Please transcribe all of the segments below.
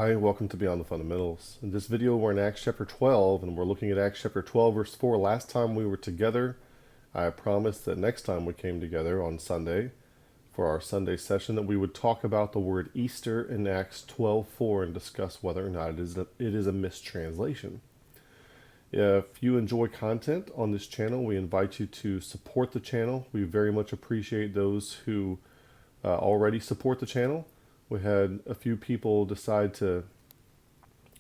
Hi, welcome to Beyond the Fundamentals. In this video, we're in Acts chapter 12, and we're looking at Acts chapter 12, verse 4. Last time we were together, I promised that next time we came together on Sunday for our Sunday session that we would talk about the word Easter in Acts 12:4 and discuss whether or not it is a mistranslation. If you enjoy content on this channel, we invite you to support the channel. We very much appreciate those who already support the channel. We had a few people decide to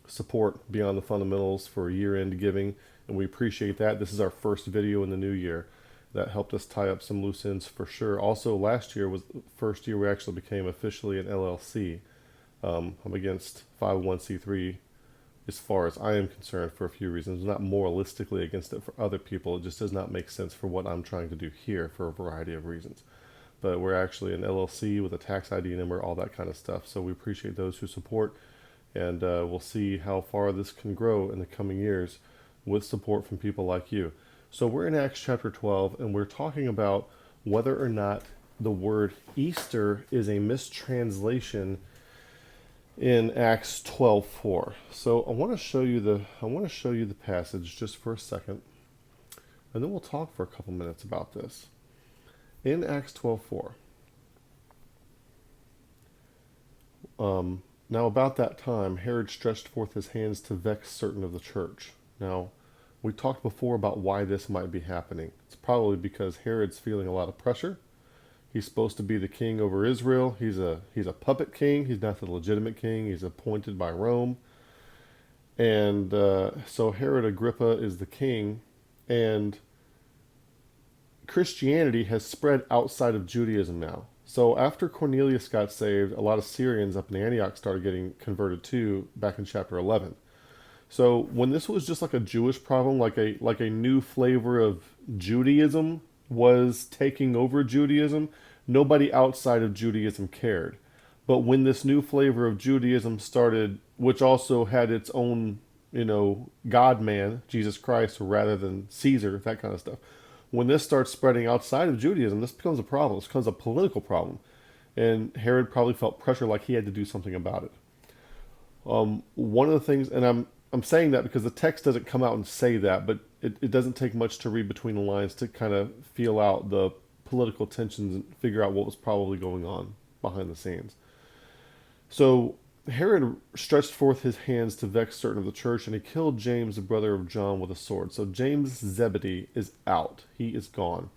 support Beyond the Fundamentals for year-end giving, and we appreciate that. This is our first video in the new year. That helped us tie up some loose ends for sure. Also, last year was the first year we actually became officially an LLC. I'm against 501c3 as far as I am concerned for a few reasons. Not moralistically against it for other people. It just does not make sense for what I'm trying to do here for a variety of reasons. But we're actually an LLC with a tax ID number, all that kind of stuff. So we appreciate those who support, and we'll see how far this can grow in the coming years with support from people like you. So we're in Acts chapter 12, and we're talking about whether or not the word Easter is a mistranslation in Acts 12:4. So I want to show you the passage just for a second, and then we'll talk for a couple minutes about this. In Acts 12:4, now about that time, Herod stretched forth his hands to vex certain of the church. Now, we talked before about why this might be happening. It's probably because Herod's feeling a lot of pressure. He's supposed to be the king over Israel. He's a puppet king. He's not the legitimate king. He's appointed by Rome. And so Herod Agrippa is the king, and Christianity has spread outside of Judaism now. So after Cornelius got saved, a lot of Syrians up in Antioch started getting converted too, back in chapter 11. So when this was just like a Jewish problem, like a new flavor of Judaism was taking over Judaism, nobody outside of Judaism cared. But when this new flavor of Judaism started, which also had its own, God-man, Jesus Christ, rather than Caesar, that kind of stuff. When this starts spreading outside of Judaism, this becomes a problem. This becomes a political problem. And Herod probably felt pressure like he had to do something about it. One of the things, and I'm saying that because the text doesn't come out and say that, but it doesn't take much to read between the lines to kind of feel out the political tensions and figure out what was probably going on behind the scenes. So Herod stretched forth his hands to vex certain of the church, and he killed James, the brother of John, with a sword. So James Zebedee is out. He is gone.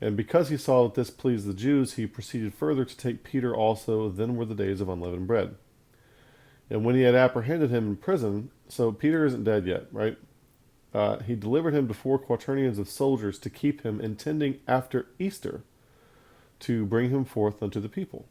And because he saw that this pleased the Jews, he proceeded further to take Peter also. Then were the days of unleavened bread. And when he had apprehended him in prison, so Peter isn't dead yet, right? He delivered him to 4 quaternions of soldiers to keep him, intending after Easter to bring him forth unto the people.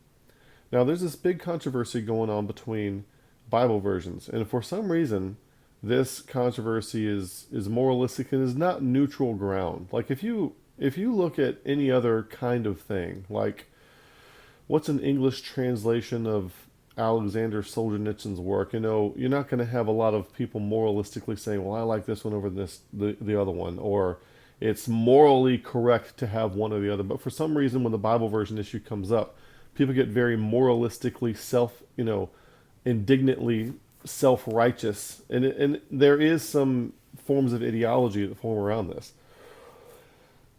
Now, there's this big controversy going on between Bible versions, and for some reason, this controversy is moralistic and is not neutral ground. Like if you look at any other kind of thing, like what's an English translation of Alexander Solzhenitsyn's work, you're not going to have a lot of people moralistically saying, well, I like this one over the other one, or it's morally correct to have one or the other. But for some reason, when the Bible version issue comes up, people get very moralistically indignantly self-righteous. And there is some forms of ideology that form around this.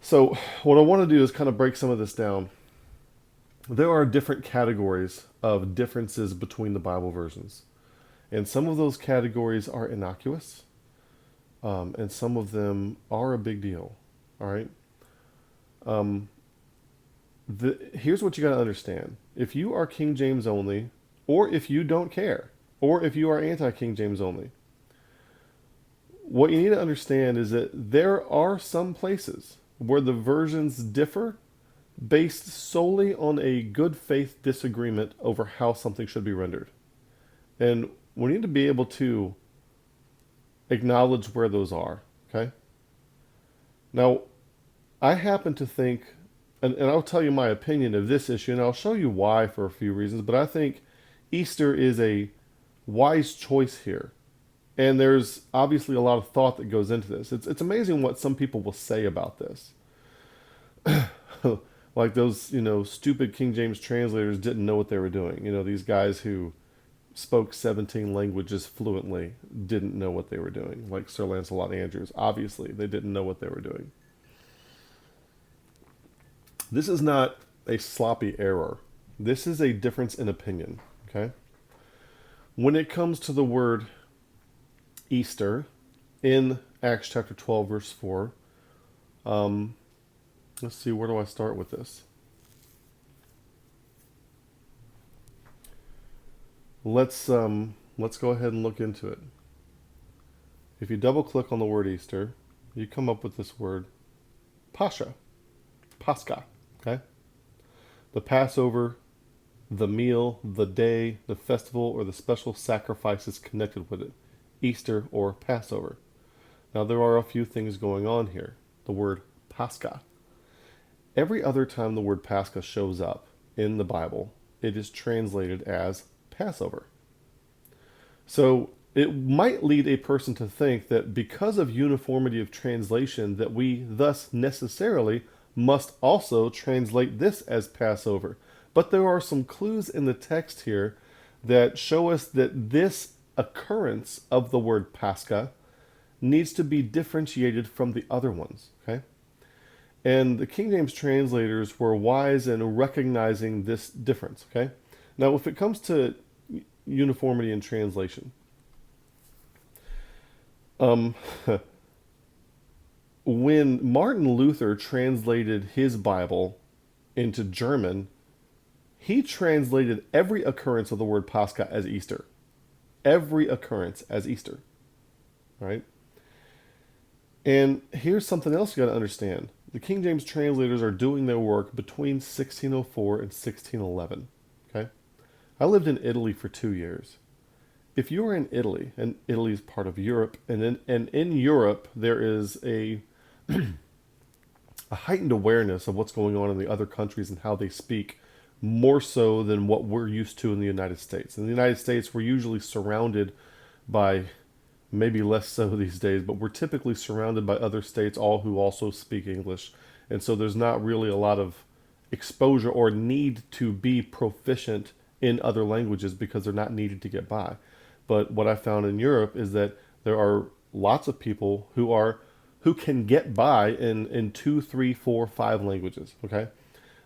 So what I want to do is kind of break some of this down. There are different categories of differences between the Bible versions. And some of those categories are innocuous. And some of them are a big deal. All right? Here's what you got to understand. If you are King James only, or if you don't care, or if you are anti-King James only, what you need to understand is that there are some places where the versions differ based solely on a good faith disagreement over how something should be rendered. And we need to be able to acknowledge where those are, okay? Now, I happen to think, and I'll tell you my opinion of this issue, and I'll show you why for a few reasons, but I think Easter is a wise choice here. And there's obviously a lot of thought that goes into this. It's amazing what some people will say about this. Like those, stupid King James translators didn't know what they were doing. These guys who spoke 17 languages fluently didn't know what they were doing, like Sir Lancelot Andrews. Obviously, they didn't know what they were doing. This is not a sloppy error. This is a difference in opinion, okay? When it comes to the word Easter in Acts chapter 12, verse 4, let's see, where do I start with this? Let's go ahead and look into it. If you double click on the word Easter, you come up with this word Pascha, Pascha, okay? The Passover, the meal, the day, the festival, or the special sacrifices connected with it. Easter or Passover. Now there are a few things going on here. The word Pascha. Every other time the word Pascha shows up in the Bible, it is translated as Passover. So it might lead a person to think that because of uniformity of translation that we thus necessarily must also translate this as Passover. But there are some clues in the text here that show us that this occurrence of the word Pascha needs to be differentiated from the other ones, okay? And the King James translators were wise in recognizing this difference, okay? Now, if it comes to uniformity in translation, when Martin Luther translated his Bible into German, he translated every occurrence of the word Pascha as Easter. Every occurrence as Easter, right? And here's something else you got to understand. The King James translators are doing their work between 1604 and 1611, okay? I lived in Italy for 2 years. If you're in Italy, and Italy is part of Europe, and in Europe there is a heightened awareness of what's going on in the other countries and how they speak, more so than what we're used to in the United States. In the United States, we're usually surrounded by, maybe less so these days, but we're typically surrounded by other states, all who also speak English. And so there's not really a lot of exposure or need to be proficient in other languages because they're not needed to get by. But what I found in Europe is that there are lots of people who can get by in 2, 3, 4, 5 languages, okay?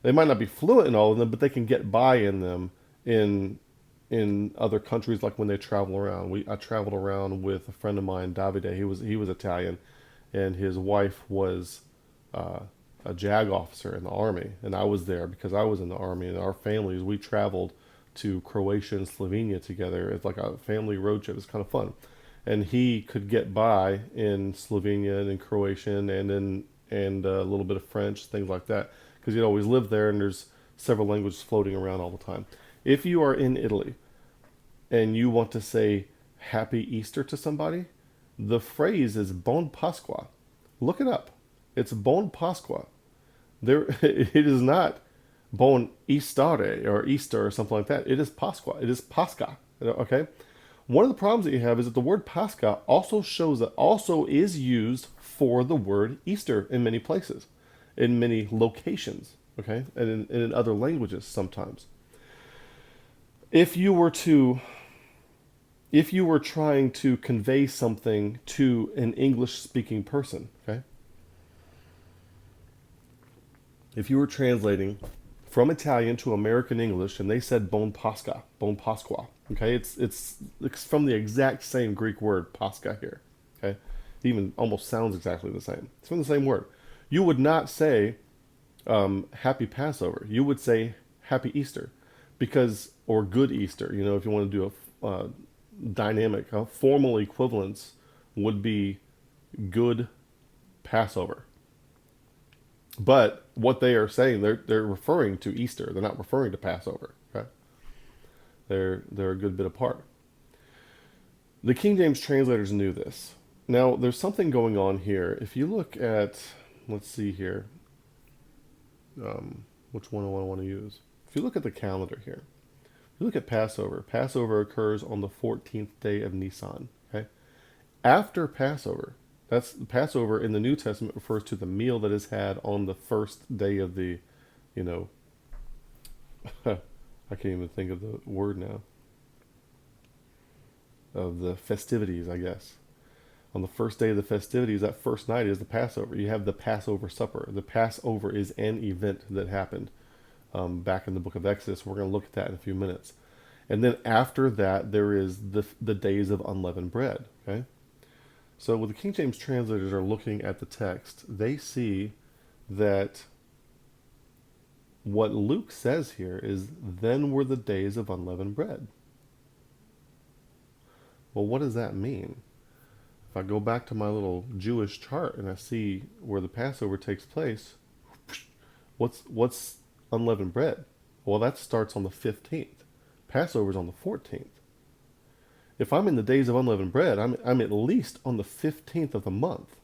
They might not be fluent in all of them, but they can get by in them in other countries, like when they travel around. I traveled around with a friend of mine, Davide. He was Italian, and his wife was a JAG officer in the army, and I was there because I was in the army. And our families, we traveled to Croatia and Slovenia together. It's like a family road trip. It's kind of fun, and he could get by in Slovenian and in Croatian and a little bit of French, things like that, because he'd always lived there, and there's several languages floating around all the time. If you are in Italy and you want to say Happy Easter to somebody, the phrase is Buon Pasqua. Look it up. It's Buon Pasqua. It is not Buon Istare or Easter or something like that. It is Pasqua. It is Pascha. Okay? One of the problems that you have is that the word Pascha also is used for the word Easter in many places, in many locations, okay? And in other languages sometimes. If you were trying to convey something to an English-speaking person, okay? If you were translating from Italian to American English and they said Buon Pascha, Buon Pasqua, okay? It's from the exact same Greek word, Pascha here, okay? It even almost sounds exactly the same. It's from the same word. You would not say Happy Passover. You would say Happy Easter, or Good Easter. You know, if you want to do a dynamic, formal equivalence would be Good Passover. But what they are saying, they're referring to Easter. They're not referring to Passover. Okay? They're a good bit apart. The King James translators knew this. Now, there's something going on here. If you look at, let's see here, which one do I want to use? If you look at the calendar here, if you look at Passover, Passover occurs on the 14th day of Nisan. Okay, after Passover, Passover in the New Testament refers to the meal that is had on the first day of the, I can't even think of the word now. the festivities, I guess. On the first day of the festivities, that first night is the Passover. You have the Passover supper. The Passover is an event that happened back in the book of Exodus. We're going to look at that in a few minutes. And then after that, there is the days of unleavened bread. Okay, so when the King James translators are looking at the text, they see that what Luke says here is, then were the days of unleavened bread. Well, what does that mean? If I go back to my little Jewish chart and I see where the Passover takes place, what's unleavened bread? Well, that starts on the 15th. Passover's on the 14th. If I'm in the days of unleavened bread, I'm at least on the 15th of the month.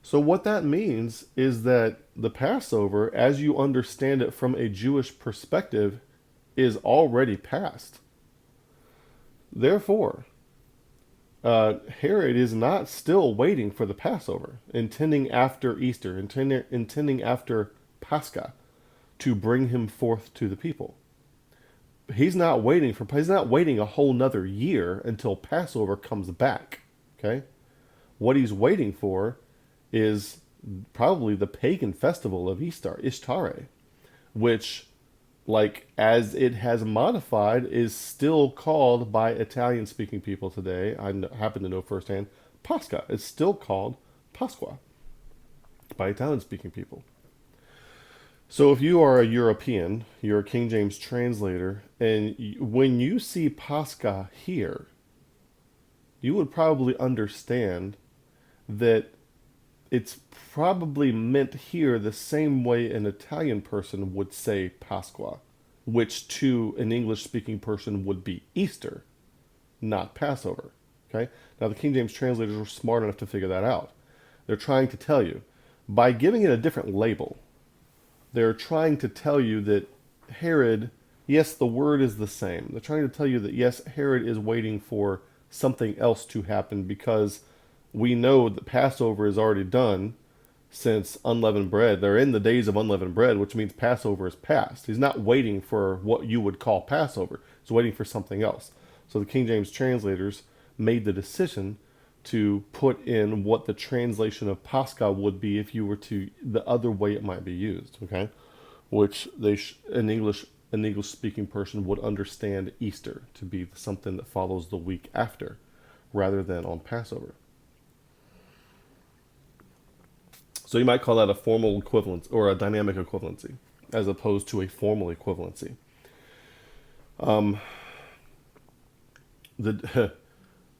So what that means is that the Passover, as you understand it from a Jewish perspective, is already past. Therefore, Herod is not still waiting for the Passover, intending after Easter, intending after Pascha, to bring him forth to the people. He's not waiting a whole nother year until Passover comes back. Okay? What he's waiting for is probably the pagan festival of Ishtare, which, like, as it has modified, is still called by Italian-speaking people today. I happen to know firsthand, Pascha. It's still called Pasqua by Italian-speaking people. So if you are a European, you're a King James translator, and when you see Pascha here, you would probably understand that it's probably meant here the same way an Italian person would say Pasqua, which to an English-speaking person would be Easter, not Passover. Okay? Now, the King James translators were smart enough to figure that out. They're trying to tell you, by giving it a different label, they're trying to tell you that Herod, yes, the word is the same. They're trying to tell you that, yes, Herod is waiting for something else to happen, because we know that Passover is already done since unleavened bread. They're in the days of unleavened bread, which means Passover is past. He's not waiting for what you would call Passover. He's waiting for something else. So the King James translators made the decision to put in what the translation of Pascha would be if you were to, the other way it might be used, okay? Which an English-speaking person would understand Easter to be something that follows the week after, rather than on Passover. So you might call that a formal equivalence or a dynamic equivalency, as opposed to a formal equivalency.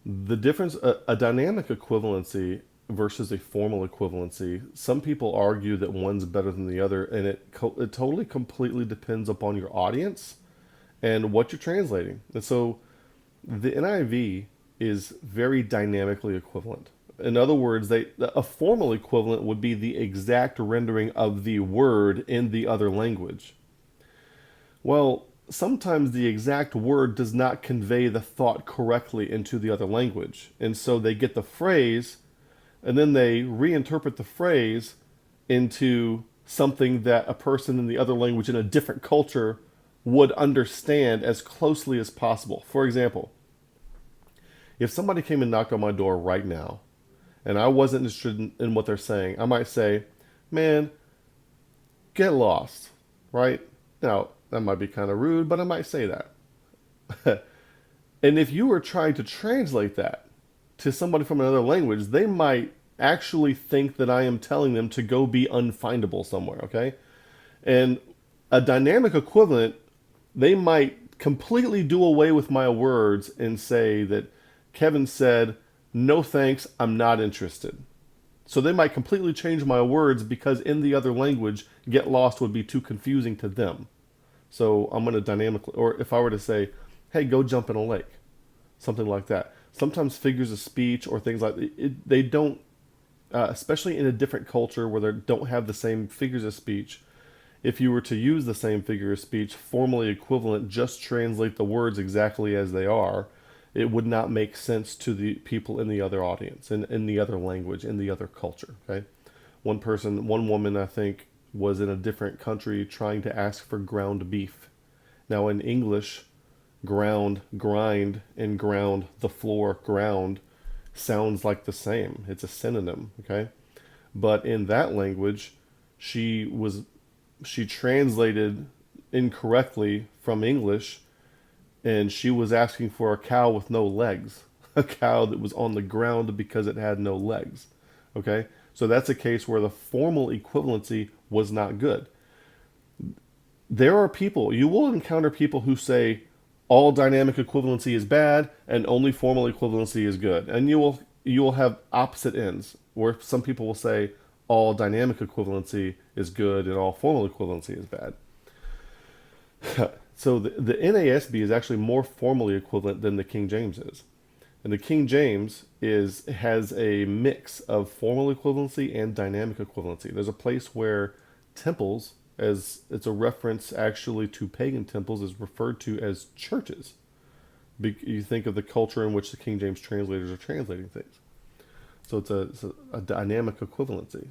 The difference, a dynamic equivalency versus a formal equivalency, some people argue that one's better than the other, and it totally completely depends upon your audience and what you're translating. And so the NIV is very dynamically equivalent. In other words, a formal equivalent would be the exact rendering of the word in the other language. Well, sometimes the exact word does not convey the thought correctly into the other language. And so they get the phrase, and then they reinterpret the phrase into something that a person in the other language in a different culture would understand as closely as possible. For example, if somebody came and knocked on my door right now, and I wasn't interested in what they're saying, I might say, man, get lost, right? Now, that might be kind of rude, but I might say that. And if you were trying to translate that to somebody from another language, they might actually think that I am telling them to go be unfindable somewhere, okay? And a dynamic equivalent, they might completely do away with my words and say that Kevin said, no thanks, I'm not interested. So they might completely change my words because in the other language, get lost would be too confusing to them. So I'm going to dynamically, or if I were to say, hey, go jump in a lake, something like that. Sometimes figures of speech or things like that, they don't, especially in a different culture where they don't have the same figures of speech. If you were to use the same figure of speech, formally equivalent, just translate the words exactly as they are, it would not make sense to the people in the other audience, in the other language, in the other culture, okay? One woman, I think, was in a different country trying to ask for ground beef. Now, in English, ground, grind, and ground, the floor, ground, sounds like the same. It's a synonym, okay? But in that language, she translated incorrectly from English, and she was asking for a cow with no legs, a cow that was on the ground because it had no legs. Okay? So that's a case where the formal equivalency was not good. There are people, you will encounter people who say all dynamic equivalency is bad and only formal equivalency is good. And you will have opposite ends where some people will say all dynamic equivalency is good and all formal equivalency is bad. So the NASB is actually more formally equivalent than the King James is. And the King James has a mix of formal equivalency and dynamic equivalency. There's a place where temples, as it's a reference actually to pagan temples, is referred to as churches. You think of the culture in which the King James translators are translating things. So it's a dynamic equivalency.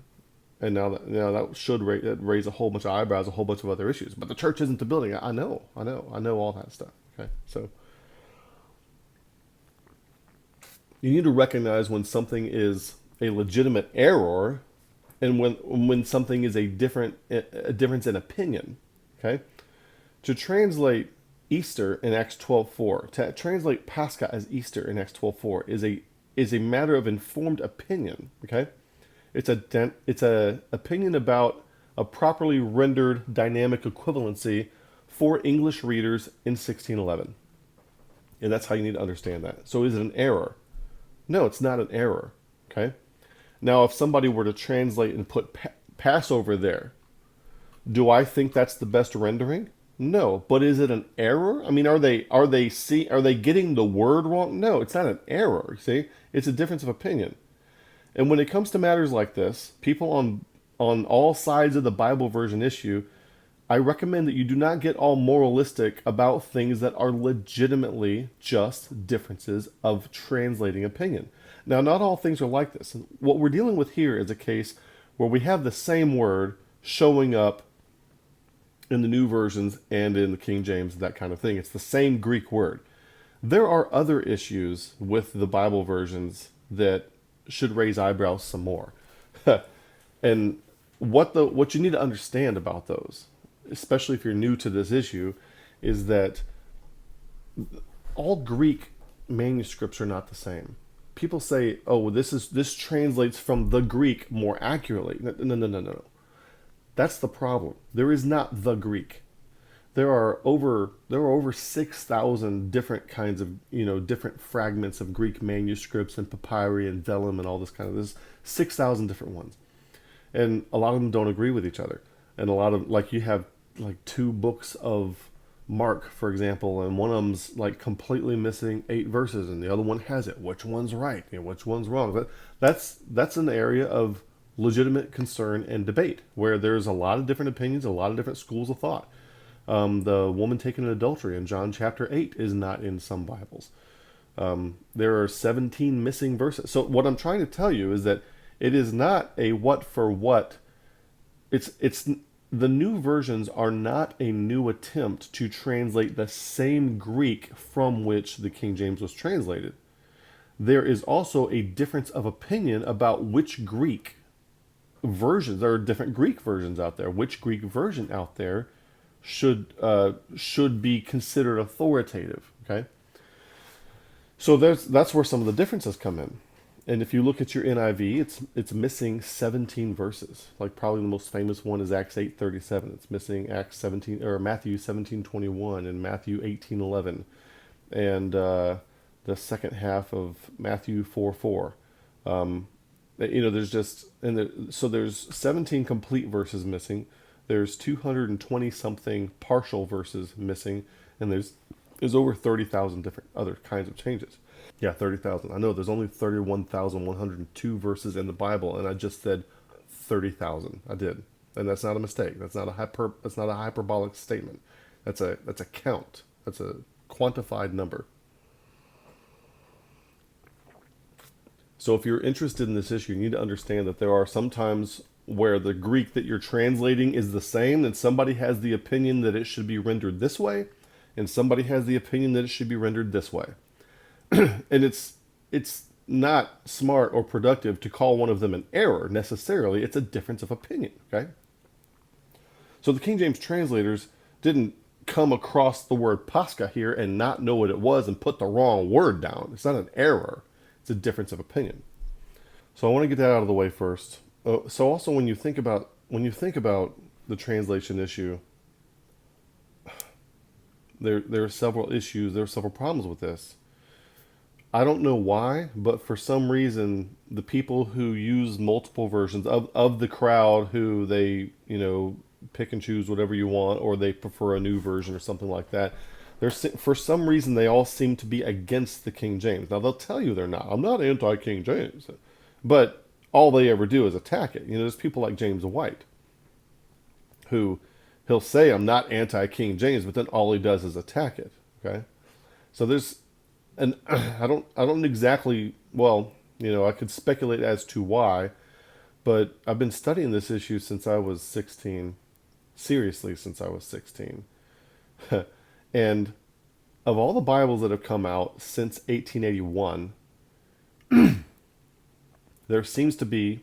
And now that should raise a whole bunch of eyebrows, a whole bunch of other issues. But the church isn't the building. I know all that stuff. Okay, so you need to recognize when something is a legitimate error, and when something is a difference in opinion. Okay, to translate Easter in Acts 12:4, to translate Pascha as Easter in Acts 12:4 is a matter of informed opinion. Okay. It's a opinion about a properly rendered dynamic equivalency for English readers in 1611. And that's how you need to understand that. So is it an error? No, it's not an error. Okay? Now, if somebody were to translate and put Passover there, do I think that's the best rendering? No. But is it an error? I mean, are they getting the word wrong? No, it's not an error. See? It's a difference of opinion. And when it comes to matters like this, people on all sides of the Bible version issue, I recommend that you do not get all moralistic about things that are legitimately just differences of translating opinion. Now, not all things are like this. And what we're dealing with here is a case where we have the same word showing up in the new versions and in the King James, that kind of thing. It's the same Greek word. There are other issues with the Bible versions that should raise eyebrows some more. And what you need to understand about those, especially if you're new to this issue, is that all Greek manuscripts are not the same. People say, "Oh, this translates from the Greek more accurately." No. That's the problem. There is not the Greek. There are over 6,000 different kinds of, different fragments of Greek manuscripts and papyri and vellum and all this kind of, there's 6,000 different ones. And a lot of them don't agree with each other. And a lot of, like, you have like 2 books of Mark, for example, and one of them's like completely missing 8 verses and the other one has it. Which one's right? Which one's wrong? But that's an area of legitimate concern and debate where there's a lot of different opinions, a lot of different schools of thought. The woman taken in adultery in John chapter 8 is not in some Bibles. There are 17 missing verses. So what I'm trying to tell you is that it is not a what for what. It's the new versions are not a new attempt to translate the same Greek from which the King James was translated. There is also a difference of opinion about which Greek versions. There are different Greek versions out there. Which Greek version out there should be considered authoritative. Okay, so that's where some of the differences come in. And if you look at your NIV, it's missing 17 verses. Like probably the most famous one is Acts 8:37. It's missing Matthew 17:21 and Matthew 18:11, and the second half of Matthew 4:4. There's 17 complete verses missing. There's 220 something partial verses missing, and there's over 30,000 different other kinds of changes. Yeah, 30,000. I know there's only 31,102 verses in the Bible, and I just said 30,000. I did, and that's not a mistake. That's not a hyperbolic statement. That's a count. That's a quantified number. So if you're interested in this issue, you need to understand that there are some times where the Greek that you're translating is the same, and somebody has the opinion that it should be rendered this way, and somebody has the opinion that it should be rendered this way. And it's not smart or productive to call one of them an error necessarily. It's a difference of opinion, okay? So the King James translators didn't come across the word Pascha here and not know what it was and put the wrong word down. It's not an error. It's a difference of opinion. So I want to get that out of the way first. So also when you think about the translation issue, there are several issues. There are several problems with this. I don't know why, but for some reason, the people who use multiple versions of the crowd, who they, pick and choose whatever you want, or they prefer a new version or something like that, for some reason, they all seem to be against the King James. Now, they'll tell you they're not. I'm not anti-King James. But all they ever do is attack it. There's people like James White, who he'll say, I'm not anti-King James, but then all he does is attack it, okay? So and I don't exactly, I could speculate as to why, but I've been studying this issue since I was 16, seriously since I was 16. And of all the Bibles that have come out since 1881, there seems to be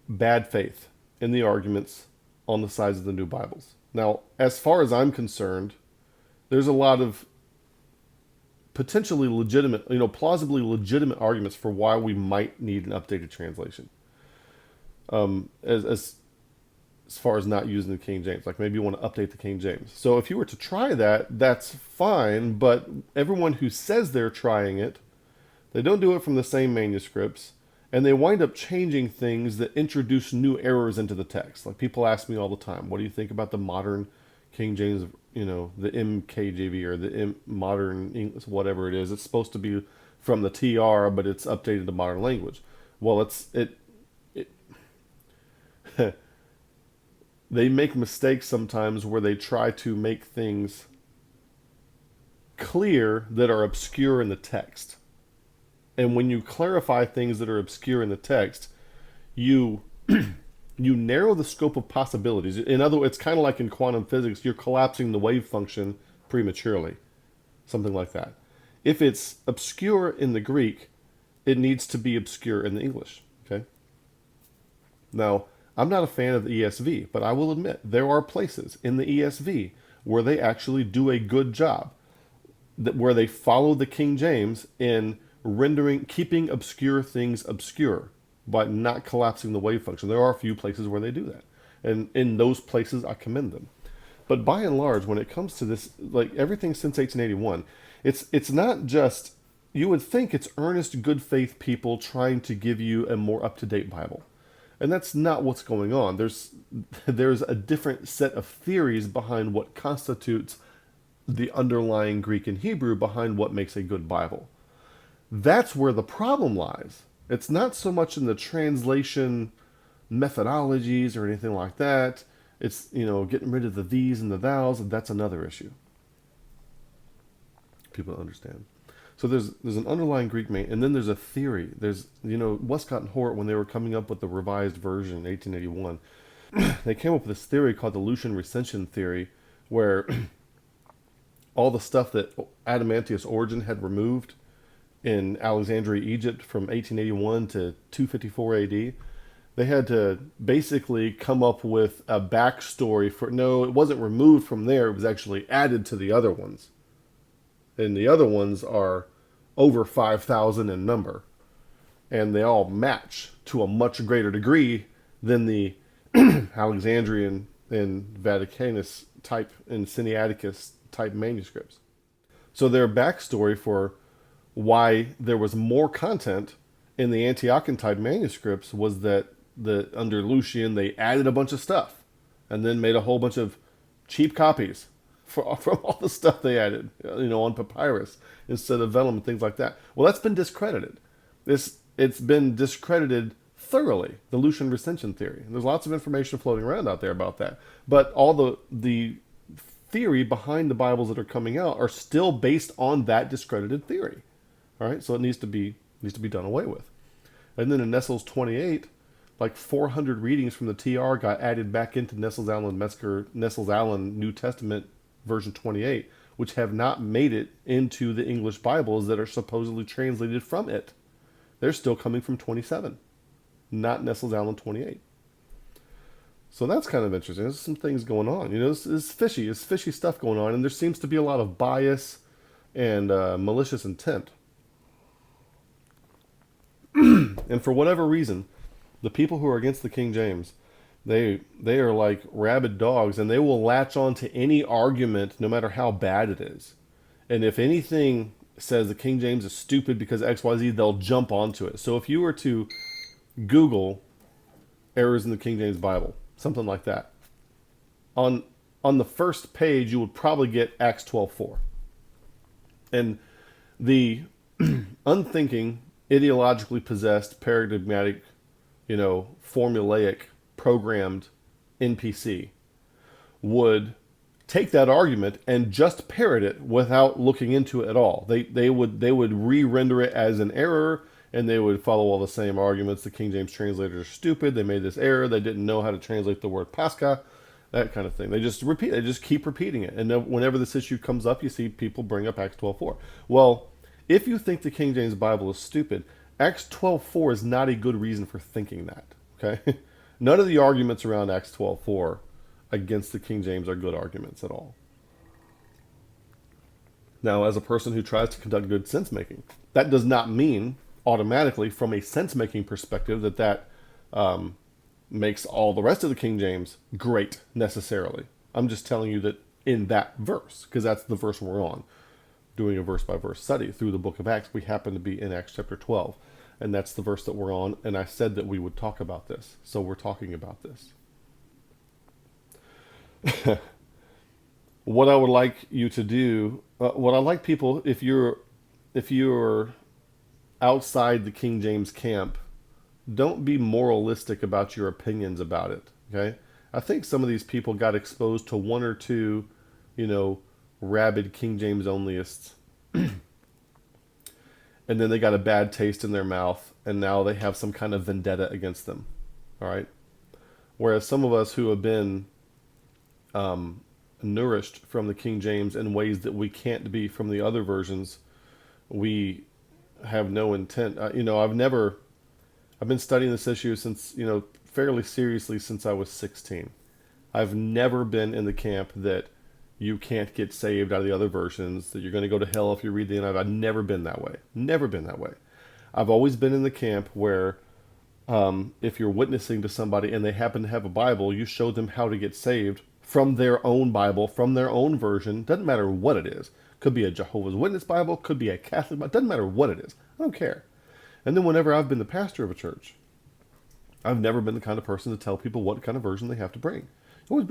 bad faith in the arguments on the sides of the new Bibles. Now, as far as I'm concerned, there's a lot of potentially legitimate, plausibly legitimate arguments for why we might need an updated translation. As far as not using the King James, like maybe you want to update the King James. So if you were to try that, that's fine, but everyone who says they're trying it, they don't do it from the same manuscripts, and they wind up changing things that introduce new errors into the text. Like people ask me all the time, what do you think about the modern King James, the MKJV or the modern English, whatever it is. It's supposed to be from the TR, but it's updated to modern language. Well, they make mistakes sometimes where they try to make things clear that are obscure in the text. And when you clarify things that are obscure in the text, you narrow the scope of possibilities. In other words, it's kind of like in quantum physics, you're collapsing the wave function prematurely. Something like that. If it's obscure in the Greek, it needs to be obscure in the English. Okay? Now, I'm not a fan of the ESV, but I will admit there are places in the ESV where they actually do a good job, where they follow the King James in keeping obscure things obscure by not collapsing the wave function. There are a few places where they do that. And in those places, I commend them. But by and large, when it comes to this, like everything since 1881, it's not just, you would think it's earnest, good faith people trying to give you a more up-to-date Bible. And that's not what's going on. There's a different set of theories behind what constitutes the underlying Greek and Hebrew behind what makes a good Bible. That's where the problem lies. It's not so much in the translation methodologies or anything like that. It's, getting rid of the these and the thous, and that's another issue. People don't understand. So there's an underlying Greek and then there's a theory. There's, Westcott and Hort, when they were coming up with the revised version in 1881, they came up with this theory called the Lucian recension theory, where all the stuff that Adamantius Origen had removed in Alexandria, Egypt from 1881 to 254 AD, they had to basically come up with a backstory it wasn't removed from there, it was actually added to the other ones. And the other ones are over 5,000 in number. And they all match to a much greater degree than the Alexandrian and Vaticanus type and Sinaiticus type manuscripts. So their backstory for why there was more content in the Antiochian type manuscripts was that under Lucian they added a bunch of stuff and then made a whole bunch of cheap copies from all the stuff they added, on papyrus instead of vellum and things like that. Well, that's been discredited. It's been discredited thoroughly, the Lucian recension theory. And there's lots of information floating around out there about that. But all the theory behind the Bibles that are coming out are still based on that discredited theory. All right, so it needs to be done away with. And then in Nestle's 28, like 400 readings from the TR got added back into Nestle-Aland New Testament version 28, which have not made it into the English Bibles that are supposedly translated from it. They're still coming from 27, not Nestle-Aland 28. So that's kind of interesting. There's some things going on. It's fishy. It's fishy stuff going on, and there seems to be a lot of bias and malicious intent. And for whatever reason, the people who are against the King James, they are like rabid dogs, and they will latch on to any argument, no matter how bad it is. And if anything says the King James is stupid because XYZ, they'll jump onto it. So if you were to Google errors in the King James Bible, something like that, on the first page you would probably get Acts 12:4. And the unthinking, ideologically possessed, paradigmatic, formulaic, programmed NPC would take that argument and just parrot it without looking into it at all. They would re-render it as an error, and they would follow all the same arguments. The King James translators are stupid. They made this error. They didn't know how to translate the word Pascha, that kind of thing. They just repeat. They just keep repeating it. And whenever this issue comes up, you see people bring up Acts 12:4. Well, if you think the King James Bible is stupid, Acts 12:4 is not a good reason for thinking that. Okay, none of the arguments around Acts 12:4 against the King James are good arguments at all. Now, as a person who tries to conduct good sense making, that does not mean automatically, from a sense making perspective, that makes all the rest of the King James great necessarily. I'm just telling you that in that verse, because that's the verse we're on, doing a verse by verse study through the book of Acts. We happen to be in Acts chapter 12, and that's the verse that we're on. And I said that we would talk about this, so we're talking about this. What I would like you to do, what I like people, if you're outside the King James camp, don't be moralistic about your opinions about it. Okay, I think some of these people got exposed to one or two, rabid King James onlyists, and then they got a bad taste in their mouth, and now they have some kind of vendetta against them. All right, whereas some of us who have been nourished from the King James in ways that we can't be from the other versions, we have no intent. I've been studying this issue since, fairly seriously since I was 16. I've never been in the camp that you can't get saved out of the other versions, that you're going to go to hell if you read the NIV. I've never been that way. Never been that way. I've always been in the camp where if you're witnessing to somebody and they happen to have a Bible, you show them how to get saved from their own Bible, from their own version. Doesn't matter what it is. Could be a Jehovah's Witness Bible, could be a Catholic Bible. Doesn't matter what it is. I don't care. And then whenever I've been the pastor of a church, I've never been the kind of person to tell people what kind of version they have to bring.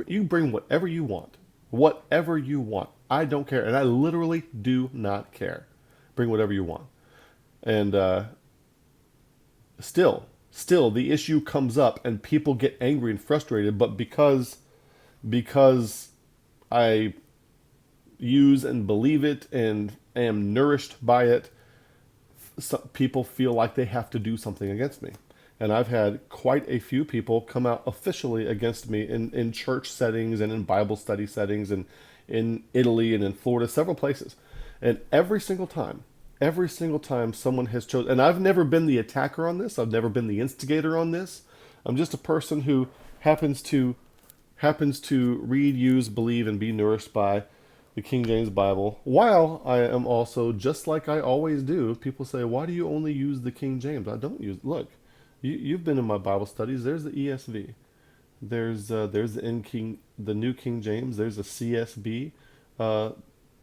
You bring whatever you want. Whatever you want. I don't care. And I literally do not care. Bring whatever you want. And still, the issue comes up and people get angry and frustrated, but because I use and believe it and am nourished by it, some people feel like they have to do something against me. And I've had quite a few people come out officially against me in church settings and in Bible study settings and in Italy and in Florida, several places. And every single time someone has chosen, and I've never been the attacker on this, I've never been the instigator on this. I'm just a person who happens to read, use, believe, and be nourished by the King James Bible, while I am also, just like I always do, people say, why do you only use the King James? I don't use, look, you've been in my Bible studies, there's the ESV, there's the New King James, there's a CSB,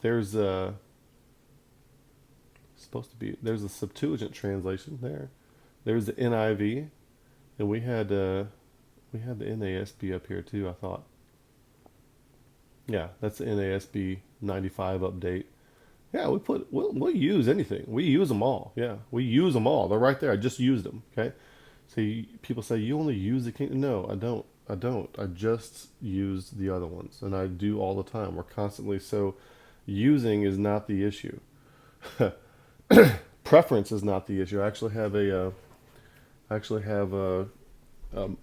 there's a Septuagint translation there's the NIV, and we had the NASB up here too, I thought. Yeah, that's the NASB 95 update. Yeah, we'll use anything. We use them all. Yeah, we use them all. They're right there. I just used them. Okay. So people say you only use the King. No, I don't. I just use the other ones, and I do all the time. We're constantly, so using is not the issue. Preference is not the issue. I actually have a um,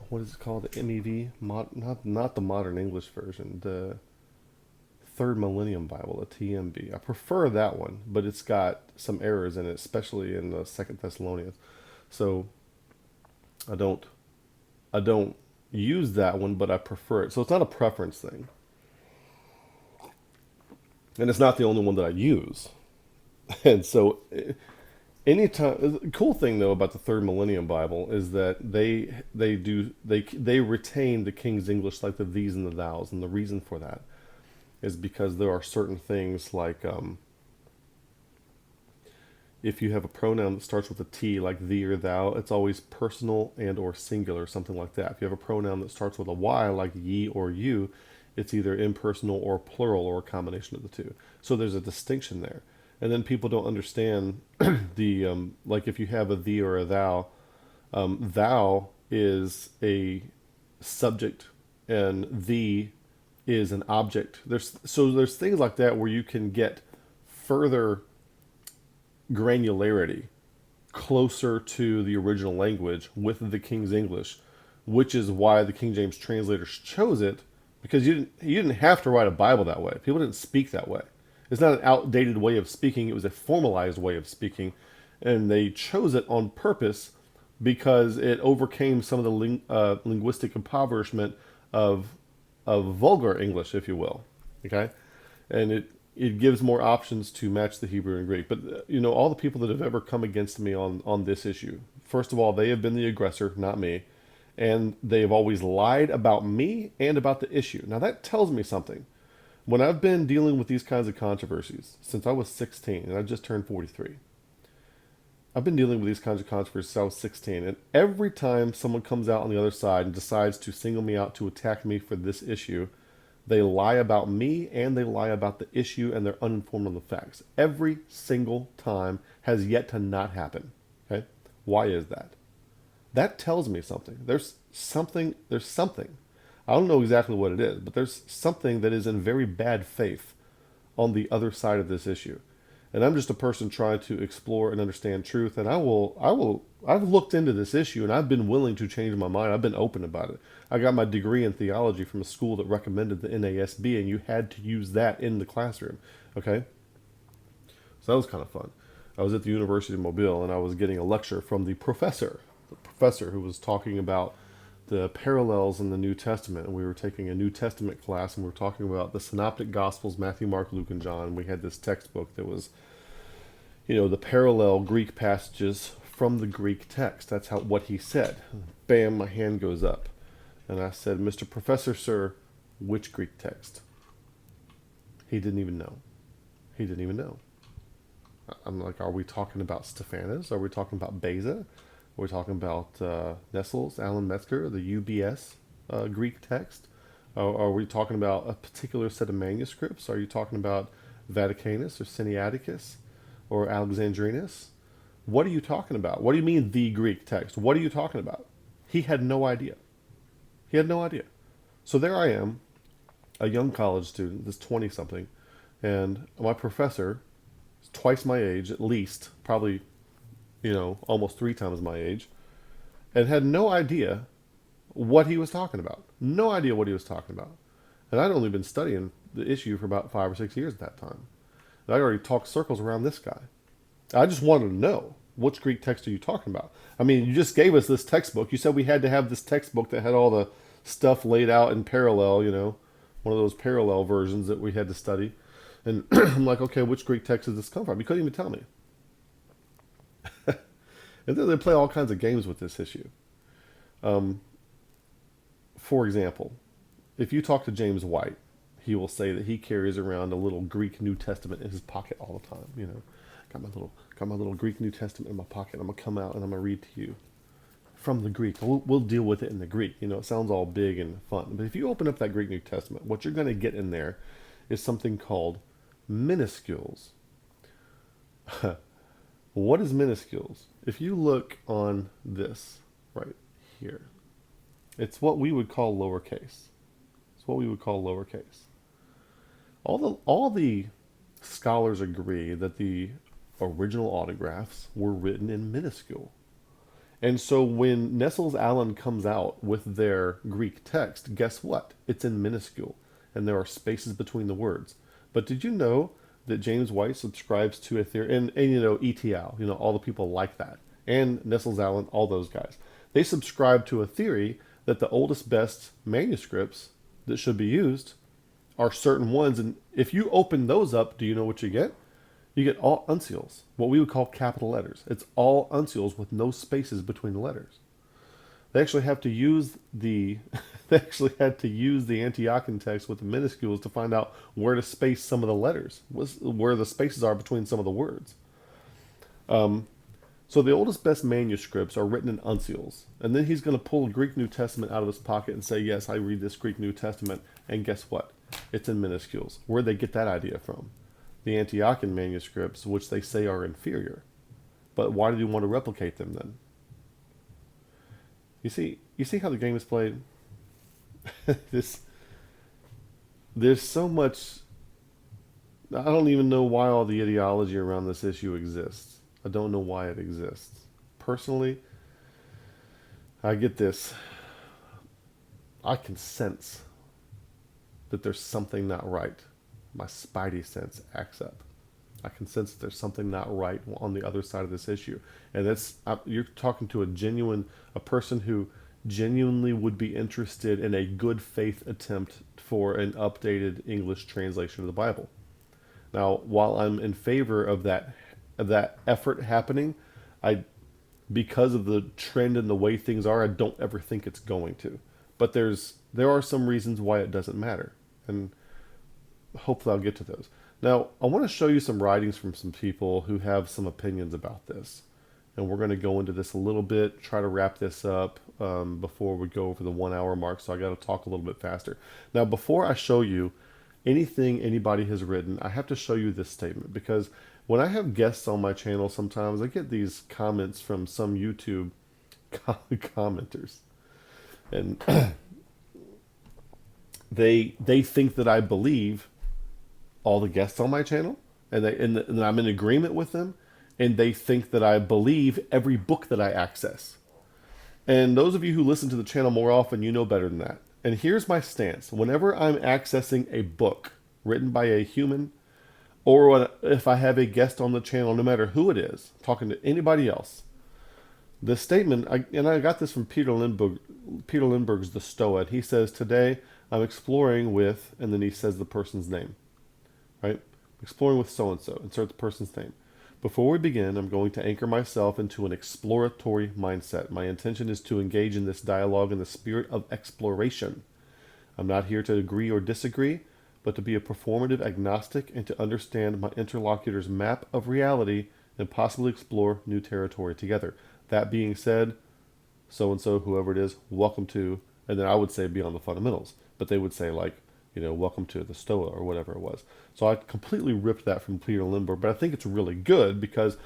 what is it called? The MEV, not the modern English version, the Third Millennium Bible, the TMB. I prefer that one, but it's got some errors in it, especially in the Second Thessalonians. So I don't I don't use that one, but I prefer it. So it's not a preference thing, and it's not the only one that I use. And so anytime, the cool thing though about the Third Millennium Bible is that they retain the King's English, like the these and the thous, and the reason for that is because there are certain things like if you have a pronoun that starts with a T, like thee or thou, it's always personal and or singular, something like that. If you have a pronoun that starts with a Y, like ye or you, it's either impersonal or plural or a combination of the two. So there's a distinction there. And then people don't understand the like if you have a thee or a thou, thou is a subject and thee is an object. There's things like that where you can get further granularity closer to the original language with the King's English, which is why the King James translators chose it, because you didn't have to write a Bible that way. People didn't speak that way. It's not an outdated way of speaking. It was a formalized way of speaking, and they chose it on purpose because it overcame some of the linguistic impoverishment of vulgar English, if you will. Okay, and it gives more options to match the Hebrew and Greek. But all the people that have ever come against me on this issue, first of all, they have been the aggressor, not me, and they have always lied about me and about the issue. Now that tells me something. When I've been dealing with these kinds of controversies since I was 16, and I just turned 43, I've been dealing with these kinds of controversies since I was 16, and every time someone comes out on the other side and decides to single me out to attack me for this issue, they lie about me and they lie about the issue, and they're uninformed on the facts. Every single time has yet to not happen. Okay? Why is that? That tells me something. There's something. I don't know exactly what it is, but there's something that is in very bad faith on the other side of this issue. And I'm just a person trying to explore and understand truth. And I've looked into this issue and I've been willing to change my mind. I've been open about it. I got my degree in theology from a school that recommended the NASB, and you had to use that in the classroom. Okay? So that was kind of fun. I was at the University of Mobile and I was getting a lecture from the professor who was talking about the parallels in the New Testament. And we were taking a New Testament class and we were talking about the Synoptic Gospels, Matthew, Mark, Luke, and John. And we had this textbook that was, the parallel Greek passages from the Greek text. That's what he said. Bam, my hand goes up. And I said, Mr. Professor, sir, which Greek text? He didn't even know. I'm like, are we talking about Stephanus? Are we talking about Beza? Are we talking about Nestles, Alan Metzger, the UBS Greek text? Are we talking about a particular set of manuscripts? Are you talking about Vaticanus or Sinaiticus or Alexandrinus? What are you talking about? What do you mean the Greek text? What are you talking about? He had no idea. So there I am, a young college student, this 20-something, and my professor is twice my age at least, probably almost 3 times my age, and had no idea what he was talking about. No idea what he was talking about. And I'd only been studying the issue for about 5 or 6 years at that time. And I'd already talked circles around this guy. I just wanted to know, which Greek text are you talking about? I mean, you just gave us this textbook. You said we had to have this textbook that had all the stuff laid out in parallel, one of those parallel versions that we had to study. And I'm like, okay, which Greek text does this come from? You couldn't even tell me. And then they play all kinds of games with this issue. For example, if you talk to James White, he will say that he carries around a little Greek New Testament in his pocket all the time. Got my little Greek New Testament in my pocket. I'm gonna come out and I'm gonna read to you from the Greek. We'll deal with it in the Greek. It sounds all big and fun, but if you open up that Greek New Testament, what you're gonna get in there is something called minuscules. What is minuscules? If you look on this right here, it's what we would call lowercase. All the scholars agree that the original autographs were written in minuscule. And so when Nessel's-Allen comes out with their Greek text, guess what? It's in minuscule, and there are spaces between the words. But did you know that James White subscribes to a theory, and you know, ETL, you know, all the people like that, and Nessel's-Allen, all those guys, they subscribe to a theory that the oldest, best manuscripts that should be used are certain ones, and if you open those up, do you know what you get? You get all uncials, what we would call capital letters. It's all uncials with no spaces between the letters. They actually have to use the they actually had to use the Antiochian text with the minuscules to find out where to space some of the letters, where the spaces are between some of the words. So the oldest, best manuscripts are written in uncials, and then he's going to pull a Greek New Testament out of his pocket and say, "Yes, I read this Greek New Testament," and guess what? It's in minuscules. Where'd they get that idea from? The Antiochian manuscripts, which they say are inferior. But why did he want to replicate them then? You see how the game is played? There's so much. I don't even know why all the ideology around this issue exists. I don't know why it exists. Personally, I get this. I can sense that there's something not right. My spidey sense acts up. I can sense that there's something not right on the other side of this issue. And you're talking to a person who genuinely would be interested in a good faith attempt for an updated English translation of the Bible. Now, while I'm in favor of that effort happening, because of the trend and the way things are, I don't ever think it's going to. But there are some reasons why it doesn't matter, and hopefully I'll get to those. Now, I want to show you some writings from some people who have some opinions about this, and we're going to go into this a little bit, try to wrap this up before we go over the 1 hour mark, so I got to talk a little bit faster. Now, before I show you anything anybody has written, I have to show you this statement, because when I have guests on my channel, sometimes I get these comments from some YouTube commenters, and they think that I believe all the guests on my channel, and I'm in agreement with them, and they think that I believe every book that I access. And those of you who listen to the channel more often, you know better than that. And here's my stance. Whenever I'm accessing a book written by a human, or if I have a guest on the channel, no matter who it is, talking to anybody else, the statement, and I got this from Peter Lindbergh's The Stoa. He says, "Today I'm exploring with," and then he says the person's name, right? Exploring with so-and-so, insert the person's name. "Before we begin, I'm going to anchor myself into an exploratory mindset. My intention is to engage in this dialogue in the spirit of exploration. I'm not here to agree or disagree, but to be a performative agnostic and to understand my interlocutor's map of reality and possibly explore new territory together. That being said, so-and-so, whoever it is, welcome to," and then I would say Beyond the Fundamentals, but they would say welcome to the Stoa or whatever it was. So I completely ripped that from Peter Lindbergh, but I think it's really good because,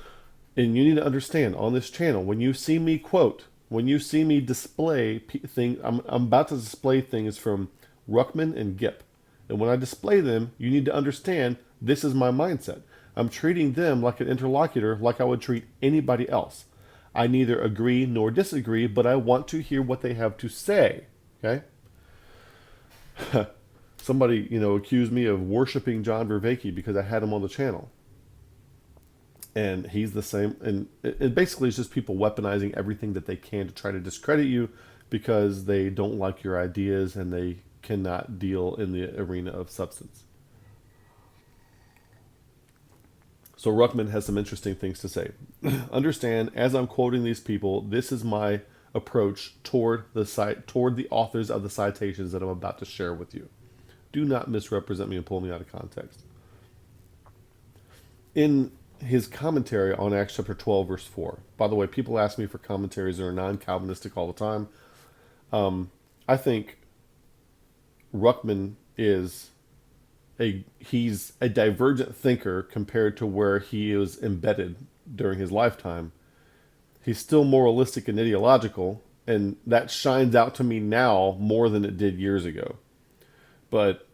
and you need to understand on this channel, when you see me quote, when you see me display things, I'm about to display things from Ruckman and Gipp. And when I display them, you need to understand this is my mindset. I'm treating them like an interlocutor, like I would treat anybody else. I neither agree nor disagree, but I want to hear what they have to say. Okay? Somebody, accused me of worshiping John Vervaeke because I had him on the channel. And he's the same. And it basically is just people weaponizing everything that they can to try to discredit you because they don't like your ideas and they cannot deal in the arena of substance. So Ruckman has some interesting things to say. "Understand, as I'm quoting these people, this is my approach toward the authors of the citations that I'm about to share with you. Do not misrepresent me and pull me out of context." In his commentary on Acts chapter 12, verse 4, by the way, people ask me for commentaries that are non-Calvinistic all the time. I think Ruckman he's a divergent thinker compared to where he is embedded during his lifetime. He's still moralistic and ideological, and that shines out to me now more than it did years ago. But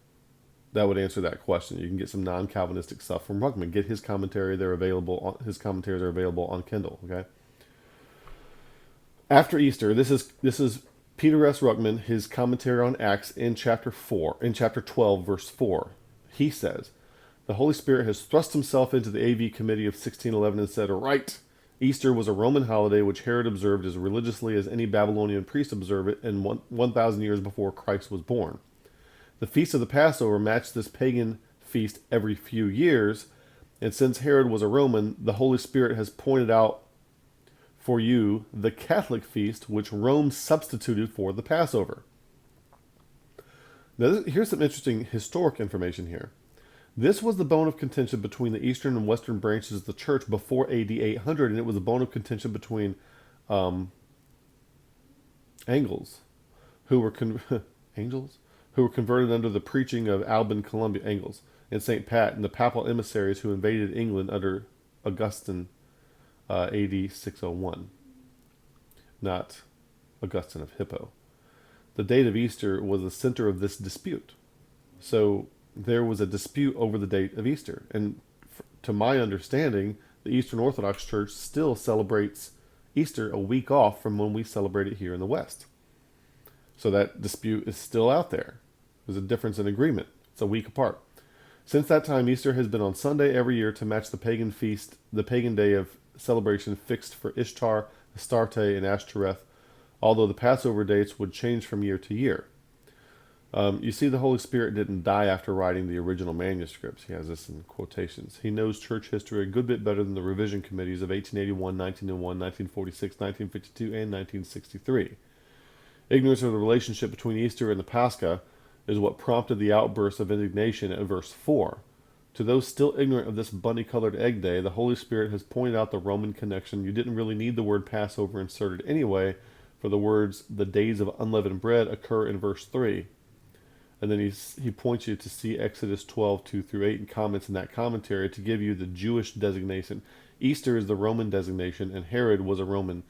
that would answer that question. You can get some non-Calvinistic stuff from Ruckman. Get his commentary; his commentaries are available on Kindle. Okay. After Easter, this is Peter S. Ruckman, his commentary on Acts in chapter 12, verse 4. He says, "The Holy Spirit has thrust himself into the AV committee of 1611 and said, right, Easter was a Roman holiday which Herod observed as religiously as any Babylonian priest observed it in 1,000 years before Christ was born. The feast of the Passover matched this pagan feast every few years, and since Herod was a Roman, the Holy Spirit has pointed out for you the Catholic feast which Rome substituted for the Passover." Now, here's some interesting historic information here. This was the bone of contention between the eastern and western branches of the church before AD 800, and it was a bone of contention between Angles, who were angels, who were converted under the preaching of Alban Columba Angles and St. Pat, and the papal emissaries who invaded England under Augustine, AD 601, not Augustine of Hippo. The date of Easter was the center of this dispute. So there was a dispute over the date of Easter. And to my understanding, the Eastern Orthodox Church still celebrates Easter a week off from when we celebrate it here in the West. So that dispute is still out there. There's a difference in agreement. It's a week apart. Since that time, Easter has been on Sunday every year to match the pagan feast, the pagan day of celebration fixed for Ishtar, Astarte, and Ashtoreth, although the Passover dates would change from year to year. You see, the Holy Spirit didn't die after writing the original manuscripts. He has this in quotations. He knows church history a good bit better than the revision committees of 1881, 1901, 1946, 1952, and 1963. Ignorance of the relationship between Easter and the Pascha is what prompted the outburst of indignation at verse 4. To those still ignorant of this bunny-colored egg day, the Holy Spirit has pointed out the Roman connection. You didn't really need the word Passover inserted anyway, for the words, the days of unleavened bread, occur in verse 3. And then he points you to see Exodus 12, 2 through 8, and comments in that commentary to give you the Jewish designation. Easter is the Roman designation, and Herod was a Roman.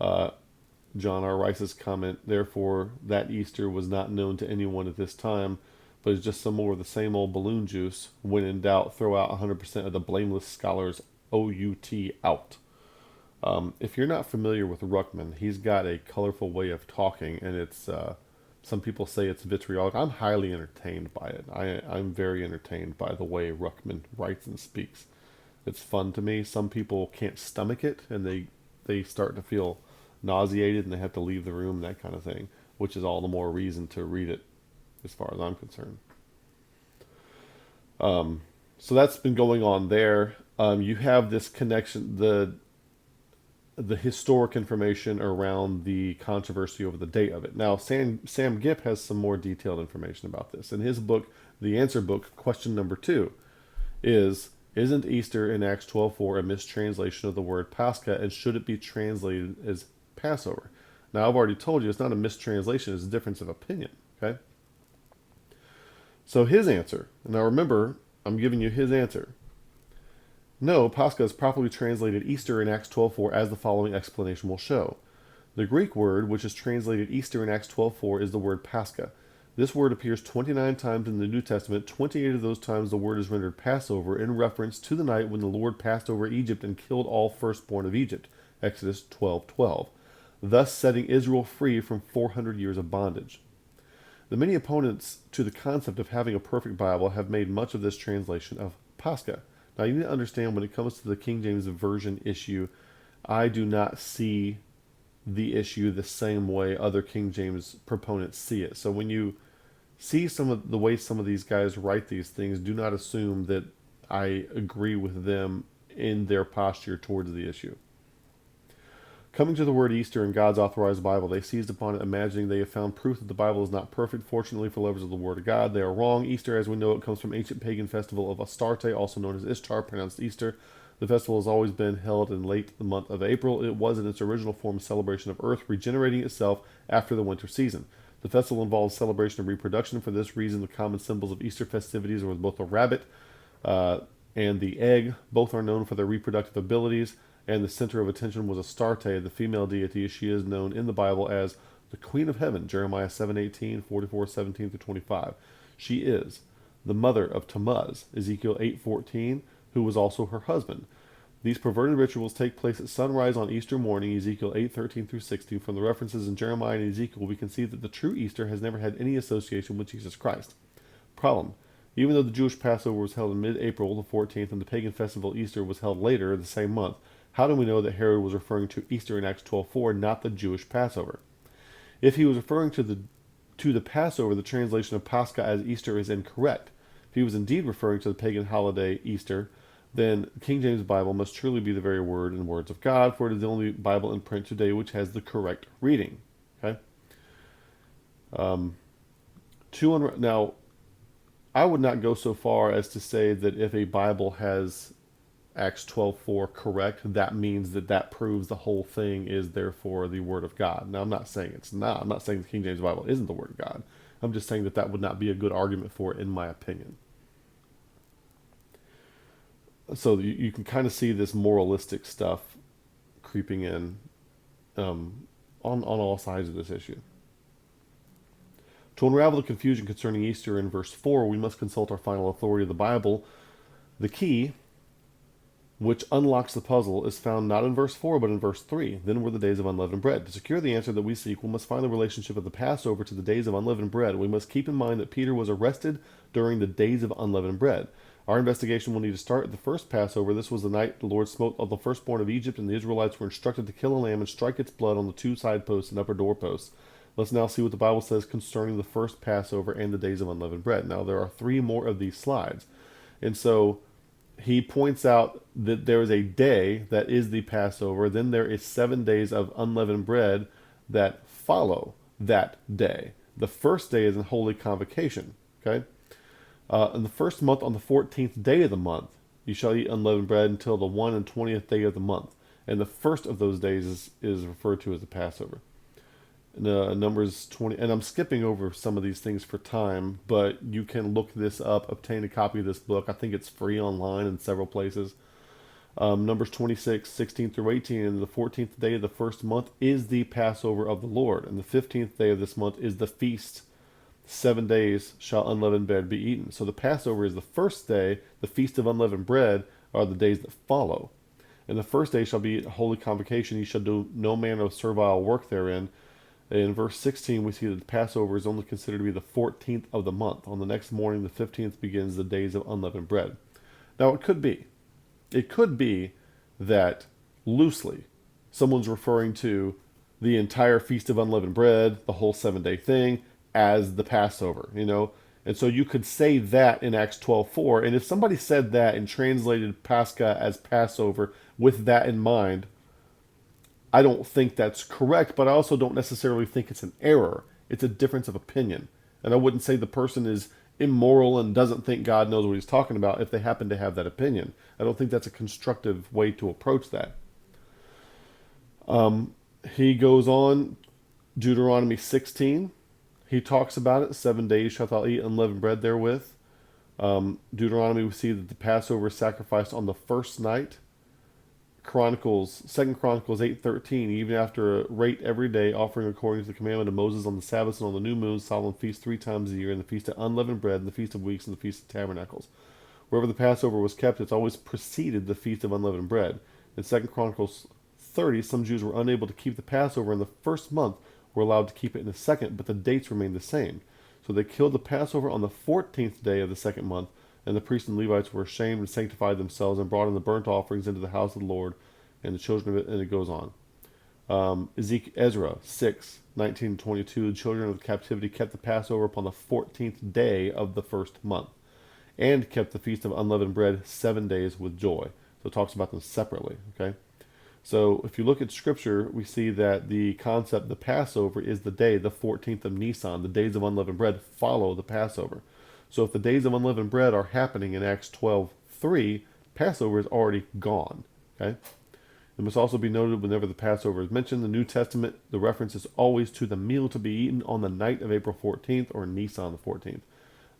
John R. Rice's comment, therefore, that Easter was not known to anyone at this time, but is just some more of the same old balloon juice. When in doubt, throw out 100% of the blameless scholars' OUT out. If you're not familiar with Ruckman, he's got a colorful way of talking, and it's... some people say it's vitriolic. I'm highly entertained by it. I'm very entertained by the way Ruckman writes and speaks. It's fun to me. Some people can't stomach it, and they start to feel nauseated, and they have to leave the room, that kind of thing, which is all the more reason to read it, as far as I'm concerned. So that's been going on there. You have this connection, the historic information around the controversy over the date of it. Now, Sam Gipp has some more detailed information about this. In his book, The Answer Book, question number 2 is, isn't Easter in Acts 12:4 a mistranslation of the word Pascha, and should it be translated as Passover? Now, I've already told you it's not a mistranslation, it's a difference of opinion, okay? So his answer, now remember, I'm giving you his answer. No, Pascha is properly translated Easter in Acts 12:4, as the following explanation will show. The Greek word, which is translated Easter in Acts 12:4, is the word Pascha. This word appears 29 times in the New Testament. 28 of those times the word is rendered Passover in reference to the night when the Lord passed over Egypt and killed all firstborn of Egypt, Exodus 12:12, thus setting Israel free from 400 years of bondage. The many opponents to the concept of having a perfect Bible have made much of this translation of Pascha. Now, you need to understand, when it comes to the King James Version issue, I do not see the issue the same way other King James proponents see it. So when you see some of the way some of these guys write these things, do not assume that I agree with them in their posture towards the issue. Coming to the word Easter in God's authorized Bible, they seized upon it, imagining they have found proof that the Bible is not perfect. Fortunately for lovers of the Word of God, they are wrong. Easter, as we know it, comes from ancient pagan festival of Astarte, also known as Ishtar, pronounced Easter. The festival has always been held in late the month of April. It was in its original form a celebration of Earth regenerating itself after the winter season. The festival involves celebration of reproduction. For this reason, the common symbols of Easter festivities were both the rabbit and the egg. Both are known for their reproductive abilities, and the center of attention was Astarte, the female deity. She is known in the Bible as the Queen of Heaven, Jeremiah 7:18, 44:17-25. She is the mother of Tammuz, Ezekiel 8:14, who was also her husband. These perverted rituals take place at sunrise on Easter morning, Ezekiel 8:13 through 16. From the references in Jeremiah and Ezekiel, we can see that the true Easter has never had any association with Jesus Christ. Problem. Even though the Jewish Passover was held in mid-April, the 14th, and the pagan festival Easter was held later, the same month, how do we know that Herod was referring to Easter in Acts 12:4, not the Jewish Passover? If he was referring to the Passover, the translation of Pascha as Easter is incorrect. If he was indeed referring to the pagan holiday Easter, then King James Bible must truly be the very word and words of God, for it is the only Bible in print today which has the correct reading. Okay. Now, I would not go so far as to say that if a Bible has Acts 12:4 correct, that means that proves the whole thing is therefore the Word of God. Now, I'm not saying it's not. I'm not saying the King James Bible isn't the Word of God. I'm just saying that would not be a good argument for it, in my opinion. So you can kind of see this moralistic stuff creeping in on all sides of this issue. To unravel the confusion concerning Easter in verse 4, we must consult our final authority of the Bible. The key, which unlocks the puzzle, is found not in verse 4, but in verse 3. Then were the days of unleavened bread. To secure the answer that we seek, we must find the relationship of the Passover to the days of unleavened bread. We must keep in mind that Peter was arrested during the days of unleavened bread. Our investigation will need to start at the first Passover. This was the night the Lord smote of the firstborn of Egypt, and the Israelites were instructed to kill a lamb and strike its blood on the two side posts and upper doorposts. Let's now see what the Bible says concerning the first Passover and the days of unleavened bread. Now, there are 3 more of these slides. And so he points out that there is a day that is the Passover. Then there is 7 days of unleavened bread that follow that day. The first day is in Holy Convocation. Okay? In the first month, on the 14th day of the month, you shall eat unleavened bread until the 1 and 20th day of the month. And the first of those days is referred to as the Passover. Numbers 20, and I'm skipping over some of these things for time, but you can look this up, obtain a copy of this book. I think it's free online in several places. Numbers 26, 16 through 18, and the 14th day of the first month is the Passover of the Lord, and the 15th day of this month is the feast. 7 days shall unleavened bread be eaten. So the Passover is the first day. The feast of unleavened bread are the days that follow. And the first day shall be a holy convocation. Ye shall do no manner of servile work therein. In verse 16, we see that the Passover is only considered to be the 14th of the month. On the next morning, the 15th, begins the days of unleavened bread. Now, it could be that loosely someone's referring to the entire Feast of Unleavened Bread, the whole 7-day thing, as the Passover, And so you could say that in Acts 12:4, and if somebody said that and translated Pascha as Passover with that in mind, I don't think that's correct, but I also don't necessarily think it's an error. It's a difference of opinion. And I wouldn't say the person is immoral and doesn't think God knows what he's talking about if they happen to have that opinion. I don't think that's a constructive way to approach that. He goes on, Deuteronomy 16. He talks about it. 7 days shalt thou eat unleavened bread therewith. Deuteronomy, we see that the Passover is sacrificed on the first night. 2 Chronicles 8:13, even after a rate every day, offering according to the commandment of Moses on the Sabbaths and on the new moon, solemn feast 3 times a year, and the feast of unleavened bread, and the feast of weeks, and the feast of tabernacles. Wherever the Passover was kept, it's always preceded the feast of unleavened bread. In 2 Chronicles 30, some Jews were unable to keep the Passover in the first month, were allowed to keep it in the second, but the dates remained the same. So they killed the Passover on the 14th day of the second month, and the priests and Levites were ashamed and sanctified themselves and brought in the burnt offerings into the house of the Lord and the children of it, and it goes on. Ezra 6, 19 and 22, the children of the captivity kept the Passover upon the 14th day of the first month, and kept the feast of unleavened bread 7 days with joy. So it talks about them separately, okay? So if you look at Scripture, we see that the concept, the Passover, is the day, the 14th of Nisan. The days of unleavened bread follow the Passover. So if the days of unleavened bread are happening in Acts 12:3, Passover is already gone, okay? It must also be noted whenever the Passover is mentioned in the New Testament, the reference is always to the meal to be eaten on the night of April 14th or Nisan the 14th.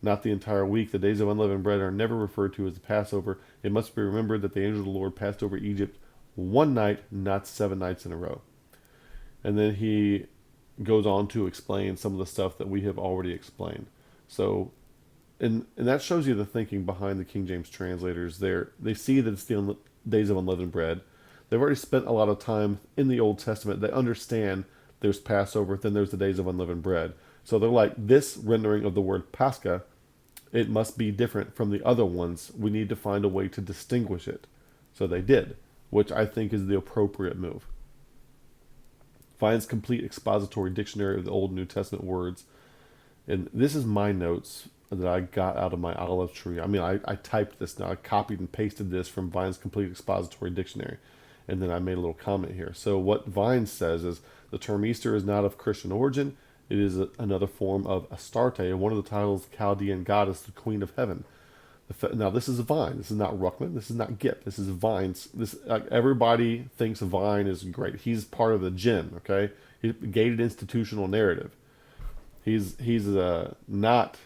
Not the entire week. The days of unleavened bread are never referred to as the Passover. It must be remembered that the angel of the Lord passed over Egypt one night, not 7 nights in a row. And then he goes on to explain some of the stuff that we have already explained. So, and that shows you the thinking behind the King James translators there. They see that it's days of unleavened bread. They've already spent a lot of time in the Old Testament. They understand there's Passover, then there's the days of unleavened bread. So they're like, this rendering of the word Pascha, it must be different from the other ones. We need to find a way to distinguish it. So they did, which I think is the appropriate move. Vine's complete expository dictionary of the Old and New Testament words. And this is my notes that I got out of my olive tree. I mean, I typed this now. I copied and pasted this from Vine's complete expository dictionary. And then I made a little comment here. So what Vine says is the term Easter is not of Christian origin. It is another form of Astarte, and one of the titles of the Chaldean goddess, the Queen of Heaven. Now, this is Vine. This is not Ruckman. This is not Gip. This is Vine's. Everybody thinks Vine is great. He's part of the Jinn, okay? He's gated institutional narrative. He's not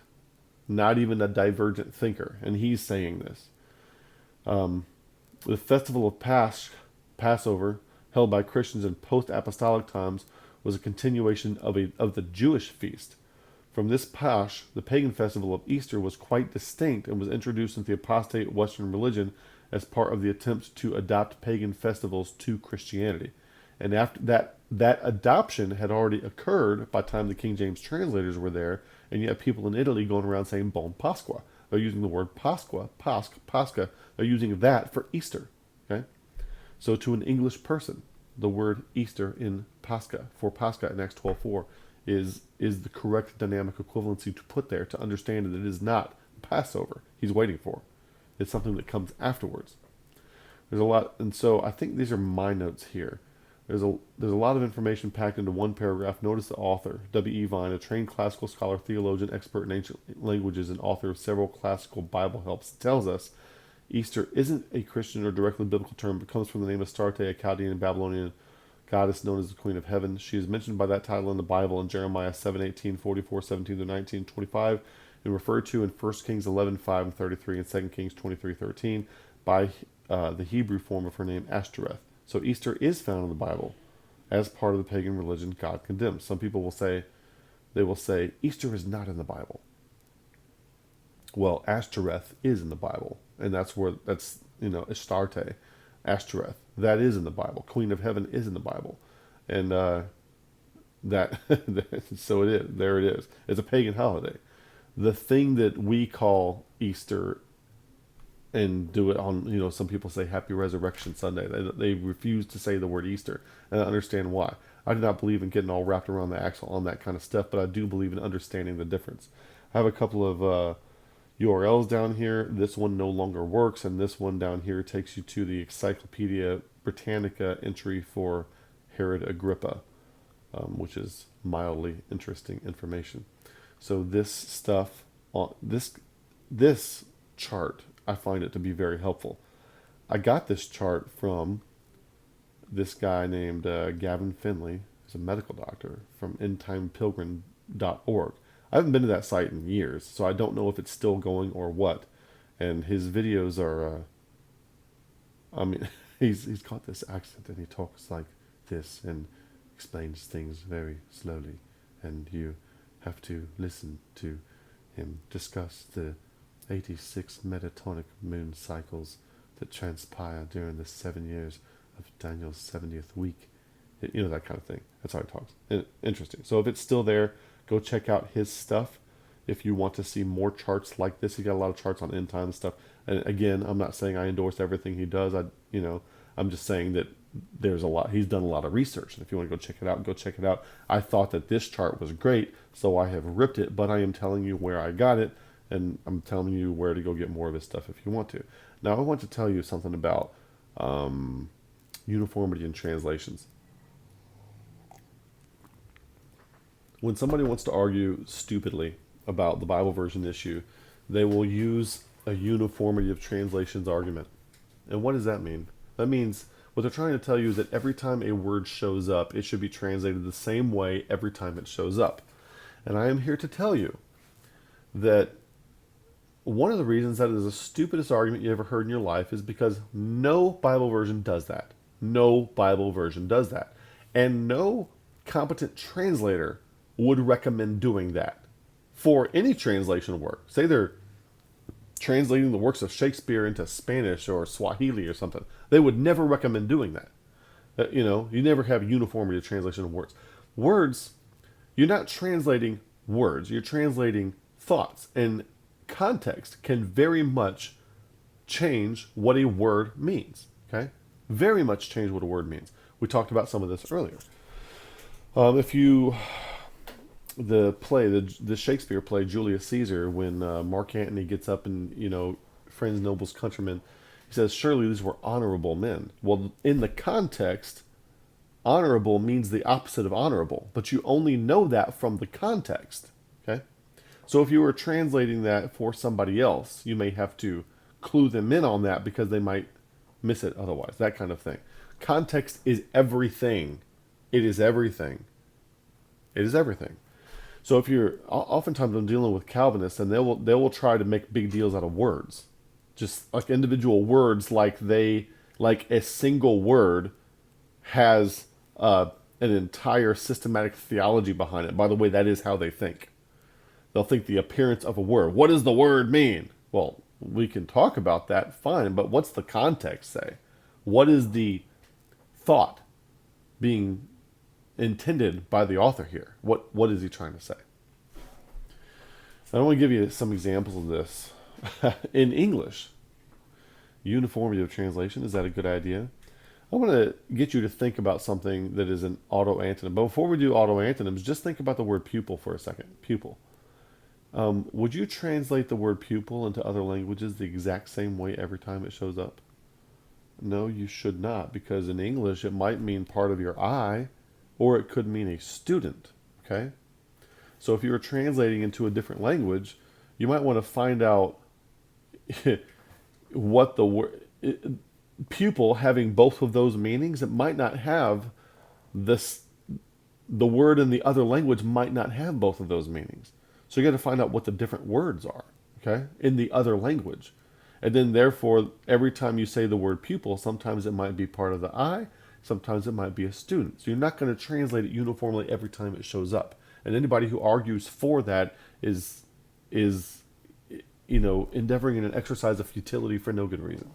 even a divergent thinker, and he's saying this. The festival of Passover, held by Christians in post-apostolic times, was a continuation of the Jewish feast. From this Pasch, the pagan festival of Easter was quite distinct and was introduced into the apostate Western religion as part of the attempt to adopt pagan festivals to Christianity. And after that adoption had already occurred by the time the King James translators were there, and you have people in Italy going around saying Bon Pasqua. They're using the word Pasqua, Pascha. They're using that for Easter. Okay, so to an English person, the word Easter in Pascha, for Pascha in Acts 12:4, is the correct dynamic equivalency to put there to understand that it is not Passover he's waiting for. It's something that comes afterwards. There's a lot, and so I think these are my notes here. There's a lot of information packed into one paragraph. Notice the author, W.E. Vine, a trained classical scholar, theologian, expert in ancient languages, and author of several classical Bible helps, tells us Easter isn't a Christian or directly biblical term, but comes from the name of Astarte, a Chaldean and Babylonian goddess known as the Queen of Heaven. She is mentioned by that title in the Bible in Jeremiah 7:18, 44, 17 to 19, 25, and referred to in 1 Kings 11:5 and 33, and 2 Kings 23:13 by the Hebrew form of her name, Ashtoreth. So Easter is found in the Bible as part of the pagan religion God condemns. Some people will say, Easter is not in the Bible. Well, Ashtoreth is in the Bible, and that's Astarte, Ashtoreth. That is in the Bible. Queen of Heaven is in the Bible. And so it is. There it is. It's a pagan holiday. The thing that we call Easter and do it on, some people say Happy Resurrection Sunday. They refuse to say the word Easter, and I understand why. I do not believe in getting all wrapped around the axle on that kind of stuff, but I do believe in understanding the difference. I have a couple of URLs down here. This one no longer works, and this one down here takes you to the Encyclopedia Britannica entry for Herod Agrippa, which is mildly interesting information. So this stuff, this chart, I find it to be very helpful. I got this chart from this guy named Gavin Finley, who's a medical doctor from endtimepilgrim.org. I haven't been to that site in years, so I don't know if it's still going or what. And his videos are, he's got this accent and he talks like this and explains things very slowly. And you have to listen to him discuss the 86 metatonic moon cycles that transpire during the 7 years of Daniel's 70th week. That kind of thing. That's how he talks. Interesting. So if it's still there, go check out his stuff if you want to see more charts like this. He got a lot of charts on end time stuff. And again, I'm not saying I endorse everything he does. I'm just saying that there's a lot. He's done a lot of research. And if you want to go check it out, go check it out. I thought that this chart was great, so I have ripped it, but I am telling you where I got it, and I'm telling you where to go get more of his stuff if you want to. Now, I want to tell you something about uniformity in translations. When somebody wants to argue stupidly about the Bible version issue, they will use a uniformity of translations argument. And what does that mean? That means what they're trying to tell you is that every time a word shows up, it should be translated the same way every time it shows up. And I am here to tell you that one of the reasons that is the stupidest argument you ever heard in your life is because no Bible version does that. No Bible version does that. And no competent translator would recommend doing that for any translation work. Say they're translating the works of Shakespeare into Spanish or Swahili or something. They would never recommend doing that. You never have uniformity of translation of words. Words, you're not translating words, you're translating thoughts. And context can very much change what a word means. Okay? Very much change what a word means. We talked about some of this earlier. The Shakespeare play Julius Caesar, when Mark Antony gets up and friends, nobles, countrymen, he says, "Surely these were honorable men." Well, in the context, honorable means the opposite of honorable, but you only know that from the context. Okay, so if you were translating that for somebody else, you may have to clue them in on that because they might miss it otherwise. That kind of thing. Context is everything. It is everything. It is everything. So if you're, oftentimes I'm dealing with Calvinists, and they will try to make big deals out of words, just like individual words, like a single word has an entire systematic theology behind it. By the way, that is how they think. They'll think the appearance of a word. What does the word mean? Well, we can talk about that, fine, but what's the context say? What is the thought being intended by the author here? What is he trying to say? I want to give you some examples of this. In English, uniformity of translation, is that a good idea? I want to get you to think about something that is an auto-antonym. But before we do auto-antonyms, just think about the word pupil for a second. Pupil. Would you translate the word pupil into other languages the exact same way every time it shows up? No, you should not, because in English it might mean part of your eye, or it could mean a student, okay? So if you were translating into a different language, you might want to find out what the word pupil having both of those meanings. It might not have this. The word in the other language might not have both of those meanings. So you got to find out what the different words are, okay, in the other language. And then therefore, every time you say the word pupil, sometimes it might be part of the eye, sometimes it might be a student. So you're not going to translate it uniformly every time it shows up. And anybody who argues for that is endeavoring in an exercise of futility for no good reason.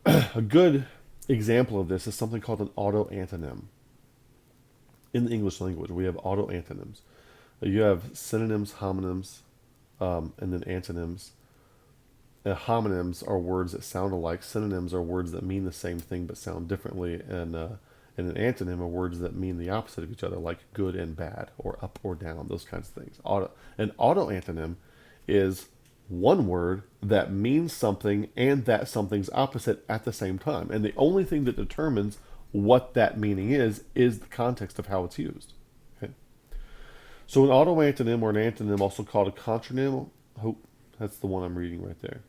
A good example of this is something called an auto-antonym. In the English language, we have auto-antonyms. You have synonyms, homonyms, and then antonyms. Homonyms are words that sound alike. Synonyms are words that mean the same thing but sound differently. And an antonym are words that mean the opposite of each other, like good and bad, or up or down, those kinds of things. An auto-antonym is one word that means something and that something's opposite at the same time. And the only thing that determines what that meaning is the context of how it's used. Okay? So an auto-antonym or an antonym, also called a contronym, that's the one I'm reading right there.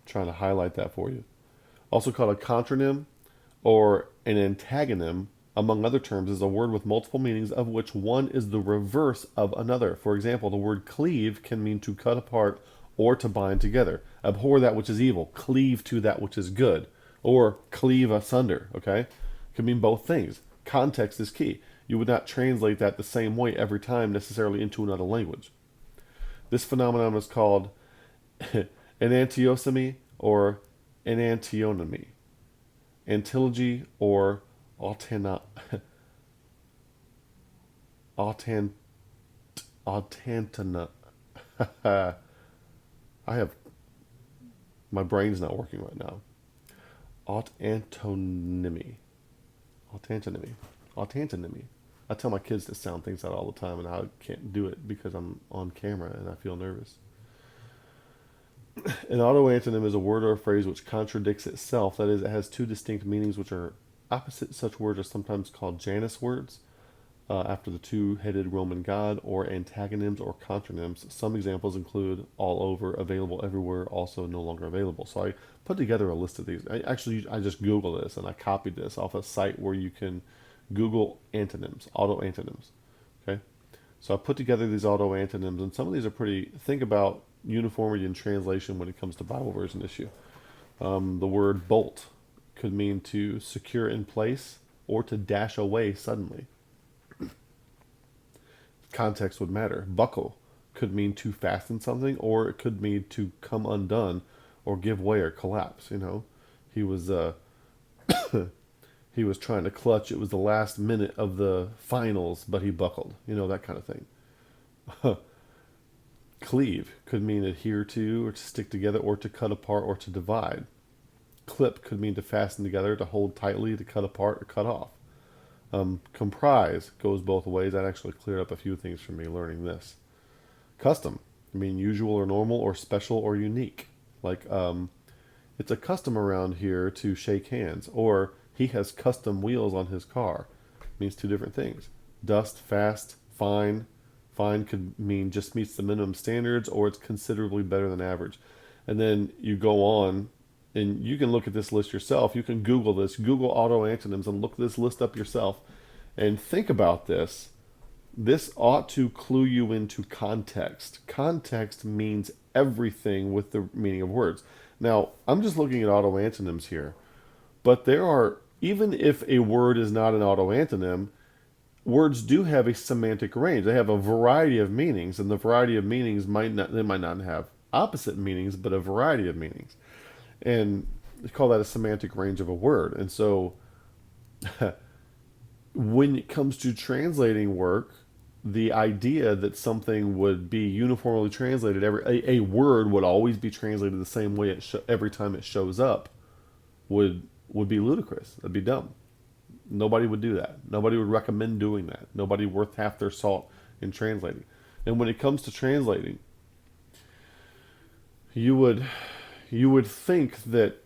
Trying to highlight that for you. Also called a contronym or an antagonym, among other terms, is a word with multiple meanings of which one is the reverse of another. For example, the word cleave can mean to cut apart or to bind together. Abhor that which is evil, cleave to that which is good, or cleave asunder, okay? It can mean both things. Context is key. You would not translate that the same way every time necessarily into another language. This phenomenon is called enantiosemy or enantionymy, antilogy or autantana. My brain's not working right now. Autantonymy. I tell my kids to sound things out all the time, and I can't do it because I'm on camera and I feel nervous. An auto-antonym is a word or a phrase which contradicts itself. That is, it has two distinct meanings which are opposite. Such words are sometimes called Janus words, after the two-headed Roman god, or antagonyms or contronyms. Some examples include all over, available everywhere, also no longer available. So I put together a list of these. I just Googled this, and I copied this off a site where you can Google antonyms, auto-antonyms. Okay? So I put together these auto-antonyms, and some of these are pretty. Think about uniformity in translation when it comes to Bible version issue. The word bolt could mean to secure in place or to dash away suddenly. context would matter. Buckle could mean to fasten something, or it could mean to come undone, or give way or collapse. He was he was trying to clutch. It was the last minute of the finals, but he buckled. That kind of thing. Cleave could mean adhere to, or to stick together, or to cut apart, or to divide. Clip could mean to fasten together, to hold tightly, to cut apart, or cut off. Comprise goes both ways. That actually cleared up a few things for me learning this. Custom, usual or normal, or special or unique. Like, it's a custom around here to shake hands, or he has custom wheels on his car. Means two different things. Dust, fast, fine. Fine could mean just meets the minimum standards, or it's considerably better than average. And then you go on, and you can look at this list yourself. You can Google this, Google auto antonyms, and look this list up yourself, and think about this. This ought to clue you into context. Context means everything with the meaning of words. Now, I'm just looking at auto antonyms here, but there are, even if a word is not an auto antonym, words do have a semantic range. They have a variety of meanings, and the variety of meanings might not have opposite meanings, but a variety of meanings. And they call that a semantic range of a word. And so when it comes to translating work, the idea that something would be uniformly translated, a word would always be translated the same way every time it shows up, would be ludicrous. That'd be dumb. Nobody would do that. Nobody would recommend doing that. Nobody worth half their salt in translating. And when it comes to translating, you would think that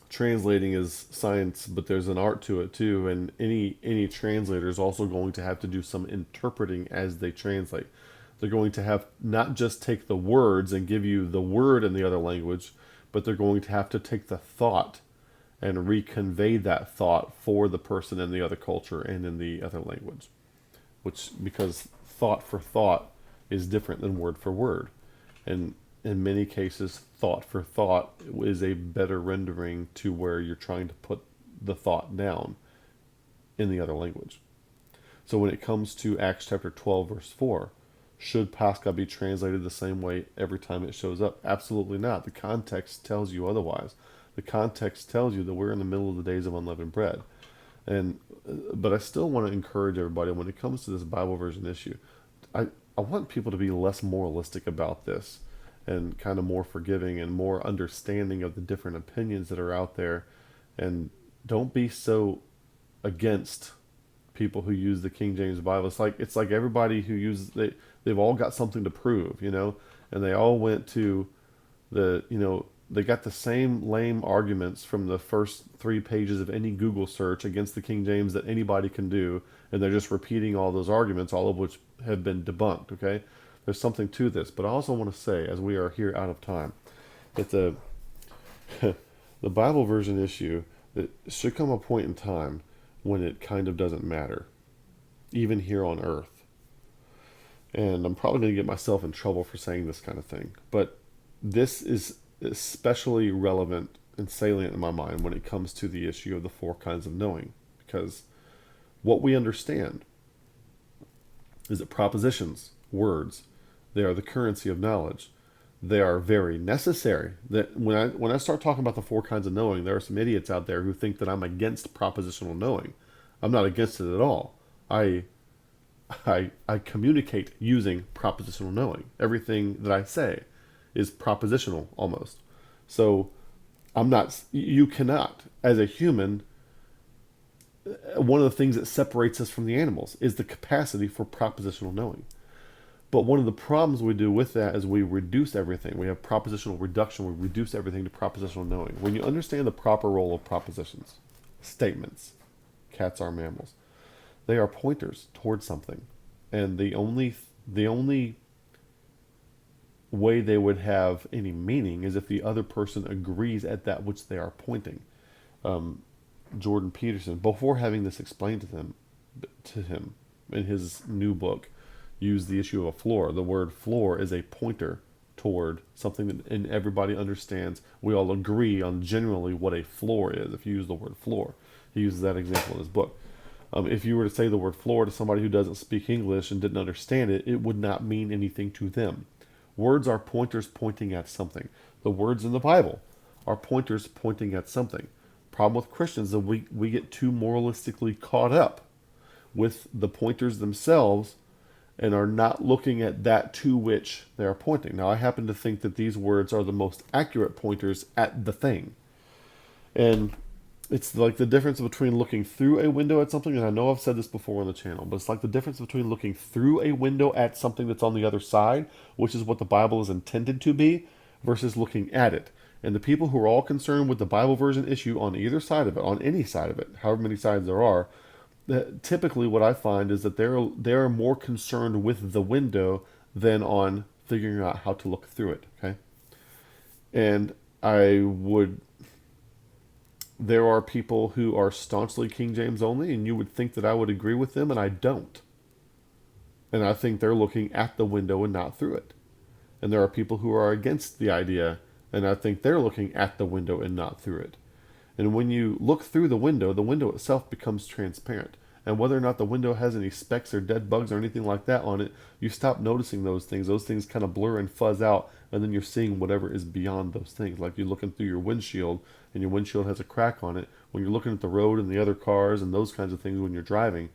translating is science, but there's an art to it too, and any translator is also going to have to do some interpreting as they translate. They're going to have not just take the words and give you the word in the other language, but they're going to have to take the thought and reconvey that thought for the person in the other culture and in the other language. Because thought for thought is different than word for word. And in many cases, thought for thought is a better rendering to where you're trying to put the thought down in the other language. So when it comes to Acts chapter 12, verse 4, should Pascha be translated the same way every time it shows up? Absolutely not. The context tells you otherwise. The context tells you that we're in the middle of the days of unleavened bread. But I still want to encourage everybody, when it comes to this Bible version issue, I want people to be less moralistic about this and kind of more forgiving and more understanding of the different opinions that are out there. And don't be so against people who use the King James Bible. It's like everybody who uses they've all got something to prove, and they all went to they got the same lame arguments from the first 3 pages of any Google search against the King James that anybody can do, and they're just repeating all those arguments, all of which have been debunked, okay? There's something to this, but I also want to say, as we are here out of time, that the Bible version issue, it should come a point in time when it kind of doesn't matter, even here on earth. And I'm probably going to get myself in trouble for saying this kind of thing, but this is especially relevant and salient in my mind when it comes to the issue of the 4 kinds of knowing, because what we understand is that propositions, words, they are the currency of knowledge. They are very necessary. That when I start talking about the 4 kinds of knowing, there are some idiots out there who think that I'm against propositional knowing. I'm not against it at all. I communicate using propositional knowing. Everything that I say is propositional almost. So you cannot, as a human, one of the things that separates us from the animals is the capacity for propositional knowing. But one of the problems we do with that is we reduce everything. We have propositional reduction. We reduce everything to propositional knowing. When you understand the proper role of propositions, statements, cats are mammals, they are pointers towards something. And the only way they would have any meaning is if the other person agrees at that which they are pointing. Jordan Peterson, before having this explained to him in his new book, used the issue of a floor. The word floor is a pointer toward something that everybody understands. We all agree on generally what a floor is if you use the word floor. He uses that example in his book. If you were to say the word floor to somebody who doesn't speak English and didn't understand it, it would not mean anything to them. Words are pointers pointing at something. The words in the Bible are pointers pointing at something. Problem with Christians is that we get too moralistically caught up with the pointers themselves and are not looking at that to which they are pointing. Now, I happen to think that these words are the most accurate pointers at the thing. And it's like the difference between looking through a window at something, and I know I've said this before on the channel, but it's like the difference between looking through a window at something that's on the other side, which is what the Bible is intended to be, versus looking at it. And the people who are all concerned with the Bible version issue on either side of it, on any side of it, however many sides there are, typically what I find is that they're more concerned with the window than on figuring out how to look through it. Okay, and there are people who are staunchly King James only, and you would think that I would agree with them, and I don't. And I think they're looking at the window and not through it. And there are people who are against the idea, and I think they're looking at the window and not through it. And when you look through the window itself becomes transparent. And whether or not the window has any specks or dead bugs or anything like that on it, you stop noticing those things. Those things kind of blur and fuzz out, and then you're seeing whatever is beyond those things. Like you're looking through your windshield, and your windshield has a crack on it. When you're looking at the road and the other cars and those kinds of things when you're driving,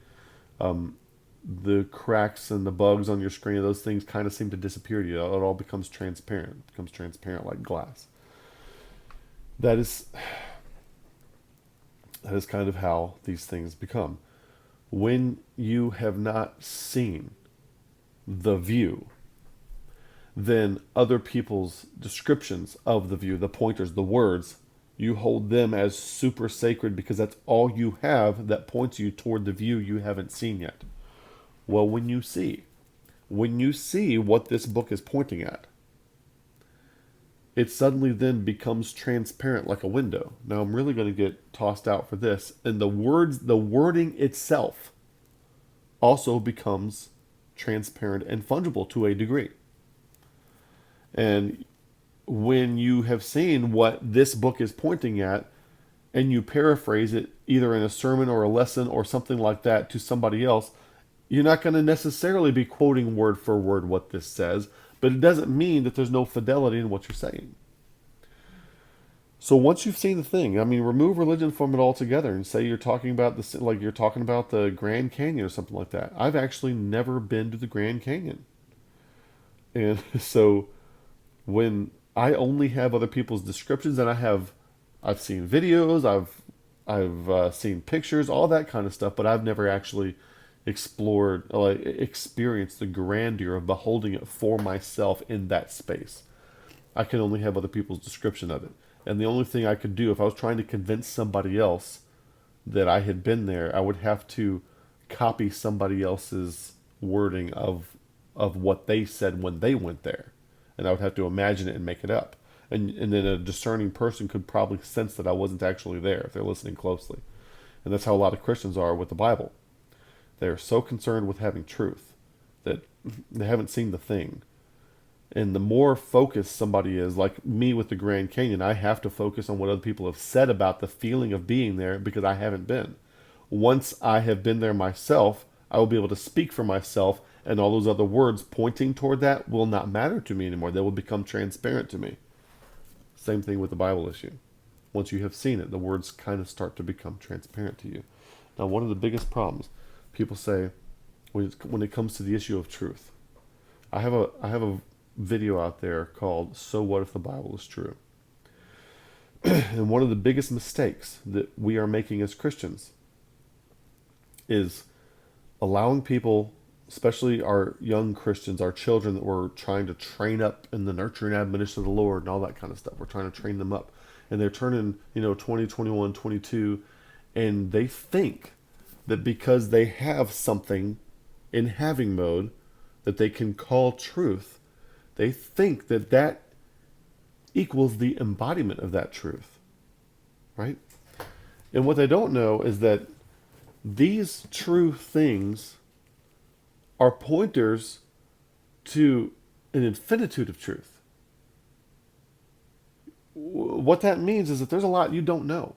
the cracks and the bugs on your screen, those things kind of seem to disappear to you. It all becomes transparent. It becomes transparent like glass. That is kind of how these things become. When you have not seen the view, then other people's descriptions of the view, the pointers, the words, you hold them as super sacred because that's all you have that points you toward the view you haven't seen yet. Well, when you see what this book is pointing at, it suddenly then becomes transparent like a window. Now I'm really going to get tossed out for this. And the wording itself also becomes transparent and fungible to a degree. And when you have seen what this book is pointing at, and you paraphrase it either in a sermon or a lesson or something like that to somebody else, you're not going to necessarily be quoting word for word what this says, but it doesn't mean that there's no fidelity in what you're saying. So once you've seen the thing, I mean, remove religion from it altogether and say you're talking about this, like you're talking about the Grand Canyon or something like that. I've actually never been to the Grand Canyon. And so when I only have other people's descriptions, and I've seen videos, I've seen pictures, all that kind of stuff, but I've never actually explored, like experienced the grandeur of beholding it for myself in that space. I can only have other people's description of it. And the only thing I could do if I was trying to convince somebody else that I had been there, I would have to copy somebody else's wording of what they said when they went there. And I would have to imagine it and make it up. And then a discerning person could probably sense that I wasn't actually there if they're listening closely. And that's how a lot of Christians are with the Bible. They're so concerned with having truth that they haven't seen the thing. And the more focused somebody is, like me with the Grand Canyon, I have to focus on what other people have said about the feeling of being there because I haven't been. Once I have been there myself, I will be able to speak for myself, and all those other words pointing toward that will not matter to me anymore. They will become transparent to me. Same thing with the Bible issue. Once you have seen it, the words kind of start to become transparent to you. Now, one of the biggest problems people say when it comes to the issue of truth, I have a video out there called "So What If the Bible Is True?" And one of the biggest mistakes that we are making as Christians is allowing people, especially our young Christians, our children that we're trying to train up in the nurture and admonition of the Lord and all that kind of stuff. We're trying to train them up. And they're turning, 20, 21, 22, and they think that because they have something in having mode that they can call truth, they think that that equals the embodiment of that truth, right? And what they don't know is that these true things are pointers to an infinitude of truth. What that means is that there's a lot you don't know.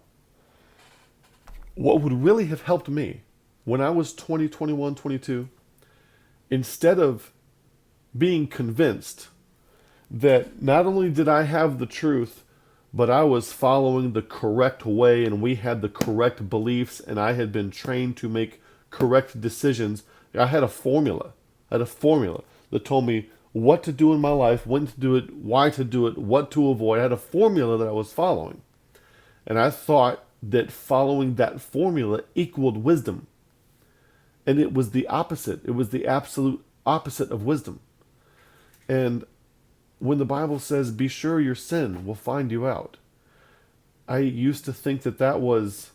What would really have helped me, when I was 20, 21, 22, instead of being convinced that not only did I have the truth, but I was following the correct way and we had the correct beliefs and I had been trained to make correct decisions. I had a formula. I had a formula that told me what to do in my life, when to do it, why to do it, what to avoid. I had a formula that I was following. And I thought that following that formula equaled wisdom. And it was the opposite. It was the absolute opposite of wisdom. And when the Bible says, be sure your sin will find you out, I used to think that that was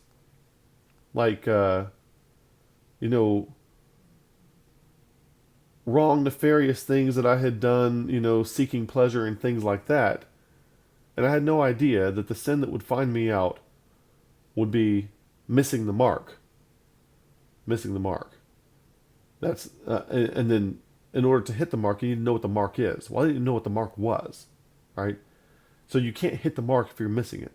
like, wrong, nefarious things that I had done, seeking pleasure and things like that. And I had no idea that the sin that would find me out would be missing the mark. Missing the mark. That's and then in order to hit the mark, you need to know what the mark is. Well, I didn't know what the mark was, right? So you can't hit the mark if you're missing it.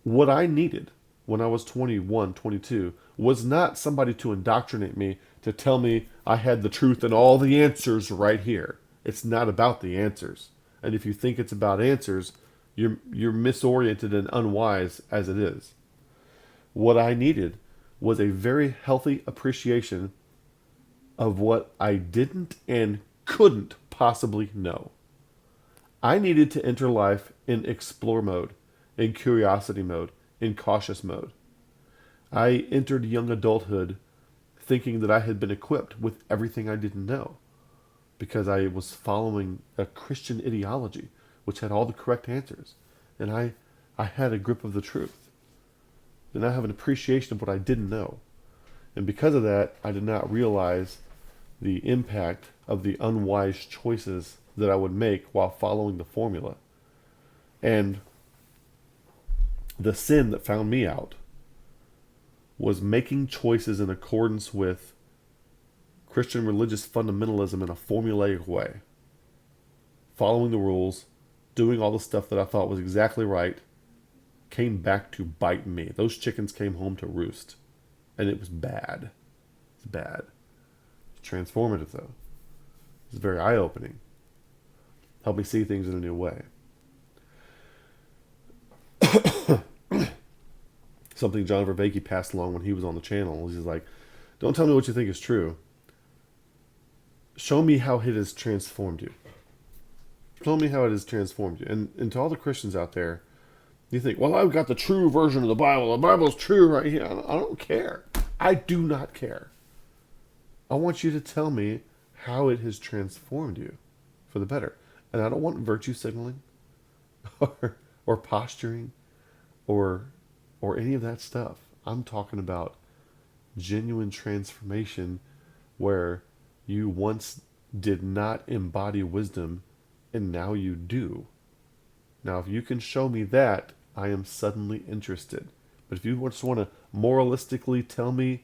What I needed when I was 21, 22 was not somebody to indoctrinate me, to tell me I had the truth and all the answers right here. It's not about the answers. And if you think it's about answers, you're misoriented and unwise as it is. What I needed was a very healthy appreciation of what I didn't and couldn't possibly know. I needed to enter life in explore mode, in curiosity mode, in cautious mode. I entered young adulthood thinking that I had been equipped with everything I didn't know because I was following a Christian ideology which had all the correct answers. And I had a grip of the truth. And I have an appreciation of what I didn't know. And because of that, I did not realize the impact of the unwise choices that I would make while following the formula. And the sin that found me out was making choices in accordance with Christian religious fundamentalism in a formulaic way. Following the rules, doing all the stuff that I thought was exactly right, came back to bite me. Those chickens came home to roost. And it was bad. It's bad. It's transformative, though. It's very eye-opening. Helped me see things in a new way. Something John Vervaeke passed along when he was on the channel. He's like, don't tell me what you think is true. Show me how it has transformed you. Show me how it has transformed you. And to all the Christians out there, you think, well, I've got the true version of the Bible. The Bible's true right here. I don't care. I do not care. I want you to tell me how it has transformed you for the better. And I don't want virtue signaling or posturing or any of that stuff. I'm talking about genuine transformation where you once did not embody wisdom and now you do. Now, if you can show me that, I am suddenly interested. But if you just want to moralistically tell me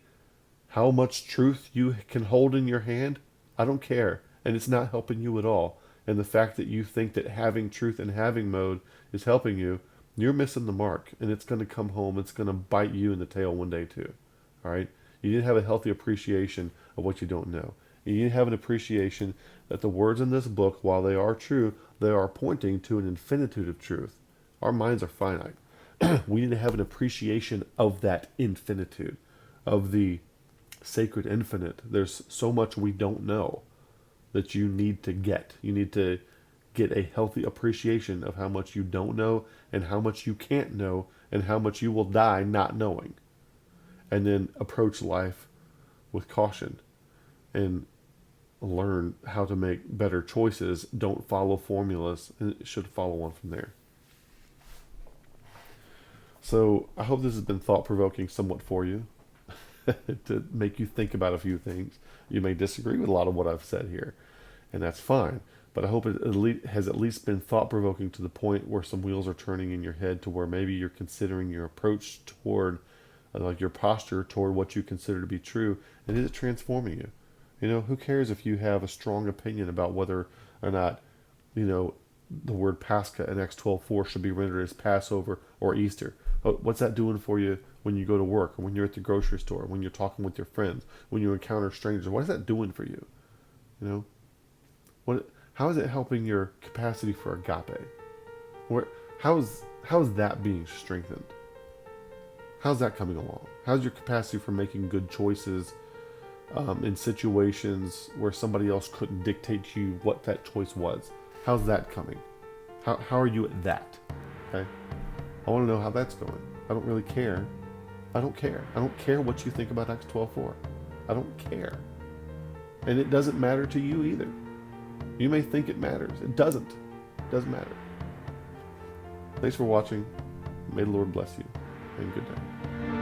how much truth you can hold in your hand, I don't care. And it's not helping you at all. And the fact that you think that having truth and having mode is helping you, you're missing the mark. And it's going to come home. It's going to bite you in the tail one day too. All right? You need to have a healthy appreciation of what you don't know. You need to have an appreciation that the words in this book, while they are true, they are pointing to an infinitude of truth. Our minds are finite. We need to have an appreciation of that infinitude, of the sacred infinite. There's so much we don't know that you need to get. You need to get a healthy appreciation of how much you don't know and how much you can't know and how much you will die not knowing. And then approach life with caution and learn how to make better choices. Don't follow formulas, and it should follow on from there. So I hope this has been thought-provoking somewhat for you to make you think about a few things. You may disagree with a lot of what I've said here, and that's fine. But I hope it has at least been thought-provoking to the point where some wheels are turning in your head to where maybe you're considering your approach toward, like your posture toward what you consider to be true, and is it transforming you? You know, who cares if you have a strong opinion about whether or not, the word Pascha in Acts 12:4 should be rendered as Passover or Easter? What's that doing for you when you go to work, or when you're at the grocery store, when you're talking with your friends, when you encounter strangers? What is that doing for you? You know, how is it helping your capacity for agape? How is that being strengthened? How's that coming along? How's your capacity for making good choices in situations where somebody else couldn't dictate to you what that choice was? How's that coming? How are you at that? Okay, I want to know how that's going. I don't really care. I don't care. I don't care what you think about Acts 12:4. I don't care, and it doesn't matter to you either. You may think it matters. It doesn't. It doesn't matter. Thanks for watching. May the Lord bless you, and good day.